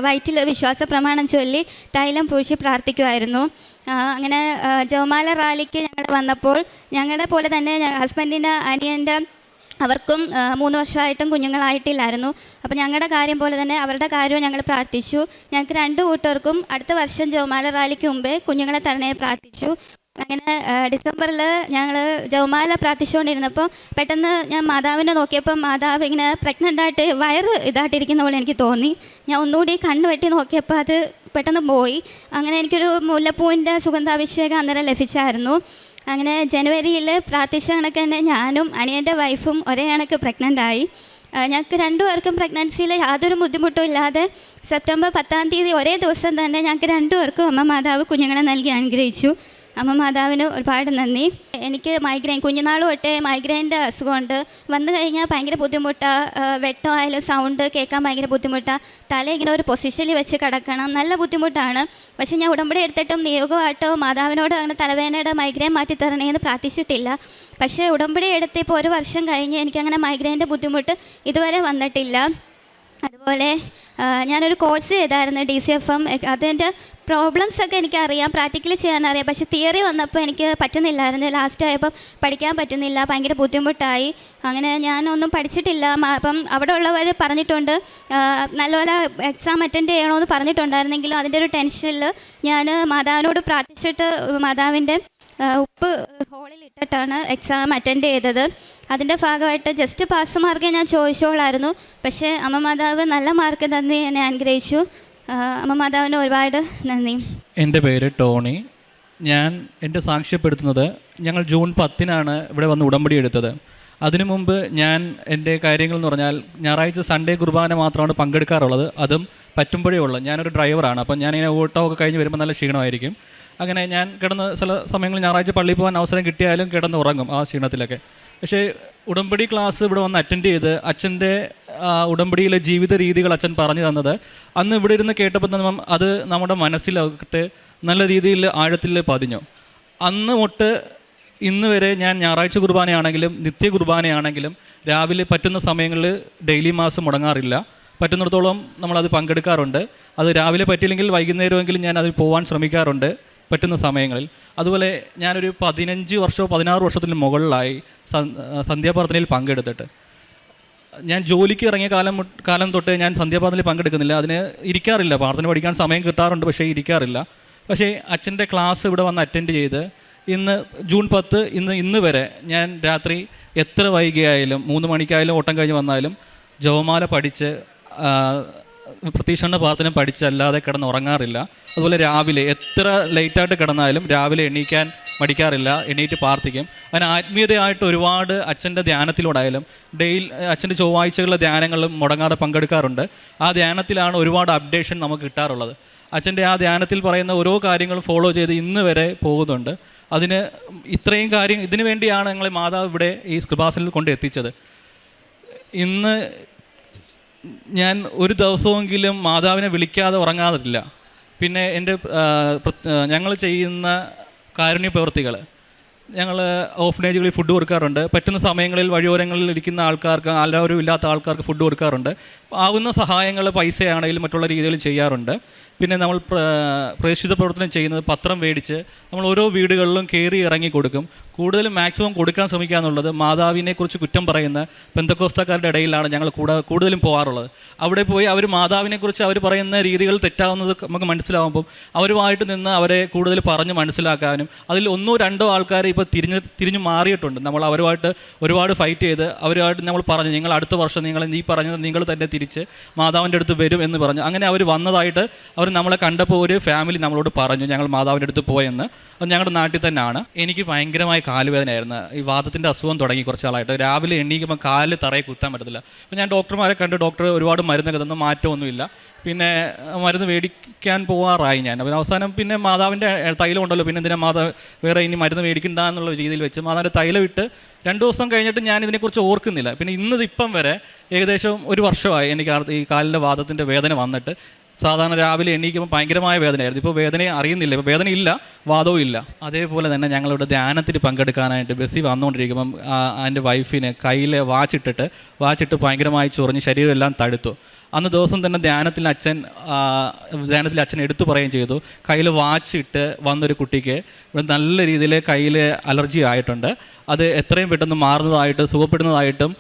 വയറ്റിൽ വിശ്വാസ പ്രമാണം ചൊല്ലി തൈലം പൂശി പ്രാർത്ഥിക്കുമായിരുന്നു. അങ്ങനെ ജപമാല റാലിക്ക് ഞങ്ങൾ വന്നപ്പോൾ ഞങ്ങളുടെ പോലെ തന്നെ ഹസ്ബൻഡിൻ്റെ അനിയൻ്റെ അവർക്കും 3 വർഷമായിട്ടും കുഞ്ഞുങ്ങളായിട്ടില്ലായിരുന്നു. അപ്പോൾ ഞങ്ങളുടെ കാര്യം പോലെ തന്നെ അവരുടെ കാര്യവും ഞങ്ങൾ പ്രാർത്ഥിച്ചു. ഞങ്ങൾക്ക് 2 കൂട്ടർക്കും അടുത്ത വർഷം ജപമാല റാലിക്ക് മുമ്പേ കുഞ്ഞുങ്ങളെ തരണേ പ്രാർത്ഥിച്ചു. അങ്ങനെ ഡിസംബറിൽ ഞങ്ങൾ ജപമാല പ്രാർത്ഥിച്ചുകൊണ്ടിരുന്നപ്പോൾ പെട്ടെന്ന് ഞാൻ മാതാവിനെ നോക്കിയപ്പോൾ മാതാവ് ഇങ്ങനെ പ്രഗ്നൻ്റായിട്ട് വയറ് ഇതായിട്ടിരിക്കുന്ന പോലെ എനിക്ക് തോന്നി. ഞാൻ ഒന്നുകൂടി കണ്ണ് വെട്ടി നോക്കിയപ്പോൾ അത് പെട്ടെന്ന് പോയി. അങ്ങനെ എനിക്കൊരു മുല്ലപ്പൂവിൻ്റെ സുഗന്ധാഭിഷേകം അന്നേരം ലഭിച്ചായിരുന്നു. അങ്ങനെ ജനുവരിയിൽ പ്രാർത്ഥിച്ച കണക്ക് തന്നെ ഞാനും അനിയൻ്റെ വൈഫും ഒരേ കണക്ക് പ്രഗ്നൻ്റായി. ഞങ്ങൾക്ക് 2 പേർക്കും പ്രഗ്നൻസിയിൽ യാതൊരു ബുദ്ധിമുട്ടും ഇല്ലാതെ സെപ്റ്റംബർ 10-ാം തീയതി ഒരേ ദിവസം തന്നെ ഞങ്ങൾക്ക് 2 പേർക്കും അമ്മ മാതാവ് കുഞ്ഞുങ്ങളെ നൽകി അനുഗ്രഹിച്ചു. അമ്മ മാതാവിന് ഒരുപാട് നന്ദി. എനിക്ക് മൈഗ്രെയിൻ കുഞ്ഞുനാൾ തൊട്ടേ മൈഗ്രെയിൻ്റെ അസുഖമുണ്ട്. വന്നു കഴിഞ്ഞാൽ ഭയങ്കര ബുദ്ധിമുട്ടാണ്. വെട്ടമായാലും സൗണ്ട് കേൾക്കാൻ ഭയങ്കര ബുദ്ധിമുട്ടാണ്. തല ഇങ്ങനെ ഒരു പൊസിഷനിൽ വെച്ച് കിടക്കണം, നല്ല ബുദ്ധിമുട്ടാണ്. പക്ഷേ ഞാൻ ഉടമ്പടി എടുത്തിട്ടും നിയോഗമായിട്ടോ മാതാവിനോട് അങ്ങനെ തലവേദനയുടെ മൈഗ്രെയിൻ മാറ്റി തരണേന്ന് പ്രാർത്ഥിച്ചിട്ടില്ല. പക്ഷേ ഉടമ്പടി എടുത്ത് ഇപ്പോൾ 1 വർഷം കഴിഞ്ഞ് എനിക്കങ്ങനെ മൈഗ്രെയിൻ്റെ ബുദ്ധിമുട്ട് ഇതുവരെ വന്നിട്ടില്ല. അതുപോലെ ഞാനൊരു കോഴ്സ് ചെയ്തായിരുന്നു DCFM. അതിൻ്റെ പ്രോബ്ലംസൊക്കെ എനിക്കറിയാം, പ്രാക്ടിക്കലി ചെയ്യാനറിയാം. പക്ഷേ തിയറി വന്നപ്പോൾ എനിക്ക് പറ്റുന്നില്ലായിരുന്നു. ലാസ്റ്റ് ആയപ്പം പഠിക്കാൻ പറ്റുന്നില്ല, ഭയങ്കര ബുദ്ധിമുട്ടായി. അങ്ങനെ ഞാനൊന്നും പഠിച്ചിട്ടില്ല. അപ്പം അവിടെ ഉള്ളവർ പറഞ്ഞിട്ടുണ്ട് നല്ലപോലെ എക്സാം അറ്റൻഡ് ചെയ്യണമെന്ന് പറഞ്ഞിട്ടുണ്ടായിരുന്നെങ്കിലും അതിൻ്റെ ഒരു ടെൻഷനിൽ ഞാൻ മാതാവിനോട് പ്രാർത്ഥിച്ചിട്ട് മാതാവിൻ്റെ ഉപ്പ് ഹോളിൽ ഇട്ടിട്ടാണ് എക്സാം അറ്റൻഡ് ചെയ്തത്. അതിൻ്റെ ഭാഗമായിട്ട് ജസ്റ്റ് പാസ് മാർക്കേ ഞാൻ ചോദിച്ചോളായിരുന്നു. പക്ഷേ അമ്മ മാതാവ് നല്ല മാർക്ക് തന്ന് എന്നെ അനുഗ്രഹിച്ചു. അമ്മ മാതാവിന് ഒരുപാട് നന്ദി. എൻ്റെ പേര് ടോണി. ഞാൻ എൻ്റെ സാക്ഷ്യപ്പെടുത്തുന്നത് ഞങ്ങൾ ജൂൺ 10-നാണ് ഇവിടെ വന്ന് ഉടമ്പടി എടുത്തത്. അതിനു മുമ്പ് ഞാൻ എൻ്റെ കാര്യങ്ങൾ എന്ന് പറഞ്ഞാൽ ഞായറാഴ്ച സൺഡേ കുർബാന മാത്രമാണ് പങ്കെടുക്കാറുള്ളത്. അതും പറ്റുമ്പോഴേ ഉള്ളൂ. ഞാനൊരു ഡ്രൈവറാണ്. അപ്പം ഞാനിങ്ങനെ ഓട്ടമൊക്കെ കഴിഞ്ഞ് വരുമ്പോൾ നല്ല ക്ഷീണമായിരിക്കും. അങ്ങനെ ഞാൻ കിടന്ന് ചില സമയങ്ങളിൽ ഞായറാഴ്ച പള്ളിയിൽ പോകാൻ അവസരം കിട്ടിയാലും കിടന്ന് ഉറങ്ങും ആ ക്ഷീണത്തിലൊക്കെ. പക്ഷേ ഉടമ്പടി ക്ലാസ് ഇവിടെ വന്ന് അറ്റൻഡ് ചെയ്ത് അച്ഛൻ്റെ ഉടമ്പടിയിലെ ജീവിത രീതികൾ അച്ഛൻ പറഞ്ഞു തന്നത് അന്ന് ഇവിടെ ഇരുന്ന് കേട്ടപ്പോൾ തന്നെ അത് നമ്മുടെ മനസ്സിലാകട്ടെ നല്ല രീതിയിൽ ആഴത്തിൽ പതിഞ്ഞു. അന്ന് തൊട്ട് ഇന്ന് വരെ ഞാൻ ഞായറാഴ്ച കുർബാനയാണെങ്കിലും നിത്യ കുർബാനയാണെങ്കിലും രാവിലെ പറ്റുന്ന സമയങ്ങളിൽ ഡെയിലി മാസം മുടങ്ങാറില്ല. പറ്റുന്നിടത്തോളം നമ്മളത് പങ്കെടുക്കാറുണ്ട്. അത് രാവിലെ പറ്റിയില്ലെങ്കിൽ വൈകുന്നേരമെങ്കിലും ഞാൻ അതിൽ പോകാൻ ശ്രമിക്കാറുണ്ട് പറ്റുന്ന സമയങ്ങളിൽ. അതുപോലെ ഞാനൊരു 15 വർഷമോ 16 വർഷത്തിന് മുകളിലായി സന്ധ്യാപ്രാർത്ഥനയിൽ പങ്കെടുത്തിട്ട്. ഞാൻ ജോലിക്ക് ഇറങ്ങിയ കാലം തൊട്ട് ഞാൻ സന്ധ്യാപ്രാർത്ഥനയിൽ പങ്കെടുക്കുന്നില്ല. അതിന് ഇരിക്കാറില്ല. പ്രാർത്ഥന പഠിക്കാൻ സമയം കിട്ടാറുണ്ട്, പക്ഷേ ഇരിക്കാറില്ല. പക്ഷേ അച്ഛൻ്റെ ക്ലാസ് ഇവിടെ വന്ന് അറ്റൻഡ് ചെയ്ത് ഇന്ന് ജൂൺ 10 ഇന്ന് വരെ ഞാൻ രാത്രി എത്ര വൈകിയായാലും 3 മണിക്കായാലും ഓട്ടം കഴിഞ്ഞ് വന്നാലും ജപമാല പഠിച്ച് പ്രതീക്ഷണ പ്രാർത്ഥന പഠിച്ചല്ലാതെ കിടന്ന് ഉറങ്ങാറില്ല. അതുപോലെ രാവിലെ എത്ര ലേറ്റായിട്ട് കിടന്നാലും രാവിലെ എണീക്കാൻ മടിക്കാറില്ല, എണീറ്റ് പ്രാർത്ഥിക്കും. അതിന് ആത്മീയതയായിട്ട് ഒരുപാട് അച്ഛൻ്റെ ധ്യാനത്തിലൂടായാലും അച്ഛൻ്റെ ചൊവ്വാഴ്ചകളിലെ ധ്യാനങ്ങളും മുടങ്ങാതെ പങ്കെടുക്കാറുണ്ട്. ആ ധ്യാനത്തിലാണ് ഒരുപാട് അപ്ഡേഷൻ നമുക്ക് കിട്ടാറുള്ളത്. അച്ഛൻ്റെ ആ ധ്യാനത്തിൽ പറയുന്ന ഓരോ കാര്യങ്ങളും ഫോളോ ചെയ്ത് ഇന്ന് വരെ പോകുന്നുണ്ട്. ഇത്രയും കാര്യം ഇതിനു വേണ്ടിയാണ് ഞങ്ങളെ മാതാവ് ഇവിടെ ഈ കൃപാസനത്തിൽ കൊണ്ട് എത്തിച്ചത്. ഇന്ന് ഞാൻ ഒരു ദിവസമെങ്കിലും മാതാവിനെ വിളിക്കാതെ ഉറങ്ങാറില്ല. പിന്നെ ഞങ്ങൾ ചെയ്യുന്ന കാരുണ്യ പ്രവൃത്തികൾ, ഞങ്ങൾ ഓഫനേജുകളിൽ ഫുഡ് കൊടുക്കാറുണ്ട്. പറ്റുന്ന സമയങ്ങളിൽ വഴിയോരങ്ങളിൽ ഇരിക്കുന്ന ആൾക്കാർക്ക്, എല്ലാവരും ഇല്ലാത്ത ആൾക്കാർക്ക് ഫുഡ് കൊടുക്കാറുണ്ട്. ആവുന്ന സഹായങ്ങൾ പൈസയാണെങ്കിലും മറ്റുള്ള രീതിയിൽ ചെയ്യാറുണ്ട്. പിന്നെ നമ്മൾ പ്രേക്ഷിത പ്രവർത്തനം ചെയ്യുന്നത് പത്രം മേടിച്ച് നമ്മൾ ഓരോ വീടുകളിലും കയറി ഇറങ്ങി കൊടുക്കും. കൂടുതലും മാക്സിമം കൊടുക്കാൻ ശ്രമിക്കുക എന്നുള്ളത്. മാതാവിനെക്കുറിച്ച് കുറ്റം പറയുന്ന പെന്തക്കോസ്തക്കാരുടെ ഇടയിലാണ് ഞങ്ങൾ കൂടുതലും പോകാറുള്ളത്. അവിടെ പോയി അവർ മാതാവിനെക്കുറിച്ച് അവർ പറയുന്ന രീതികൾ തെറ്റാവുന്നത് നമുക്ക് മനസ്സിലാകുമ്പം അവരുമായിട്ട് നിന്ന് അവരെ കൂടുതൽ പറഞ്ഞ് മനസ്സിലാക്കാനും, അതിൽ 1-2 ആൾക്കാർ ഇപ്പോൾ തിരിഞ്ഞു മാറിയിട്ടുണ്ട്. നമ്മൾ അവരുമായിട്ട് ഒരുപാട് ഫൈറ്റ് ചെയ്ത് അവരുമായിട്ട് നമ്മൾ പറഞ്ഞു നിങ്ങൾ അടുത്ത വർഷം നീ പറഞ്ഞത് നിങ്ങൾ തന്നെ തിരിച്ച് മാതാവിൻ്റെ അടുത്ത് വരും എന്ന് പറഞ്ഞു. അങ്ങനെ അവർ വന്നതായിട്ട് അവർ നമ്മളെ കണ്ടപ്പോൾ ഒരു ഫാമിലി നമ്മളോട് പറഞ്ഞു ഞങ്ങൾ മാതാവിൻ്റെ അടുത്ത് പോയെന്ന്. അത് ഞങ്ങളുടെ നാട്ടിൽ തന്നെയാണ്. എനിക്ക് ഭയങ്കരമായ കാലുവേദനയായിരുന്നു. ഈ വാദത്തിൻ്റെ അസുഖം തുടങ്ങി കുറച്ച് നാളായിട്ട്. രാവിലെ എണീക്കുമ്പോൾ കാല് തറയെ കുത്താൻ പറ്റത്തില്ല. അപ്പോൾ ഞാൻ ഡോക്ടർമാരെ കണ്ട് ഡോക്ടർ ഒരുപാട് മരുന്നൊക്കെ തന്നു, മാറ്റമൊന്നുമില്ല. പിന്നെ മരുന്ന് മേടിക്കാൻ പോകാറായി ഞാൻ. അപ്പോൾ അവസാനം പിന്നെ മാതാവിൻ്റെ തൈലം ഉണ്ടല്ലോ, പിന്നെ എന്തിനാ വേറെ ഇനി മരുന്ന് മേടിക്കണ്ട എന്നുള്ള രീതിയിൽ വെച്ച് മാതാവിൻ്റെ തൈലം ഇട്ട് 2 ദിവസം കഴിഞ്ഞിട്ട് ഞാൻ ഇതിനെക്കുറിച്ച് ഓർക്കുന്നില്ല. പിന്നെ ഇപ്പം വരെ ഏകദേശം 1 വർഷമായി എനിക്ക് ഈ കാലിൻ്റെ വാദത്തിൻ്റെ വേദന വന്നിട്ട്. സാധാരണ രാവിലെ എണീക്കുമ്പോൾ ഭയങ്കരമായ വേദനയായിരുന്നു. ഇപ്പോൾ വേദനയെ അറിയുന്നില്ല, ഇപ്പോൾ വേദനയില്ല, വാദവും ഇല്ല. അതേപോലെ തന്നെ ഞങ്ങളുടെ ധ്യാനത്തിൽ പങ്കെടുക്കാനായിട്ട് ബസ്സിൽ വന്നുകൊണ്ടിരിക്കുമ്പം എൻ്റെ വൈഫിന് കയ്യിൽ വാച്ചിട്ട് ഭയങ്കരമായി ചൊറിഞ്ഞ് ശരീരമെല്ലാം തടുത്തു. അന്ന് ദിവസം തന്നെ ധ്യാനത്തിൽ അച്ഛൻ എടുത്തു പറയുകയും ചെയ്തു, കയ്യിൽ വാച്ചിട്ട് വന്നൊരു കുട്ടിക്ക് ഇവിടെ നല്ല രീതിയിൽ കയ്യിൽ അലർജി ആയിട്ടുണ്ട്, അത് എത്രയും പെട്ടെന്ന് മാറുന്നതായിട്ട് സുഖപ്പെടുന്നതായിട്ടും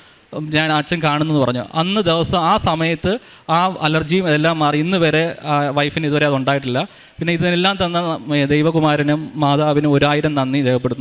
അച്ഛൻ കാണുന്നെന്ന് പറഞ്ഞു. അന്ന് ദിവസം ആ സമയത്ത് ആ അലർജിയും എല്ലാം മാറി. ഇന്ന് വരെ വൈഫിന് ഇതുവരെ അത് ഉണ്ടായിട്ടില്ല. പിന്നെ ഇതിനെല്ലാം തന്ന ദൈവകുമാരനും മാതാവിനും 1000 നന്ദി രേഖപ്പെടുത്തുന്നു.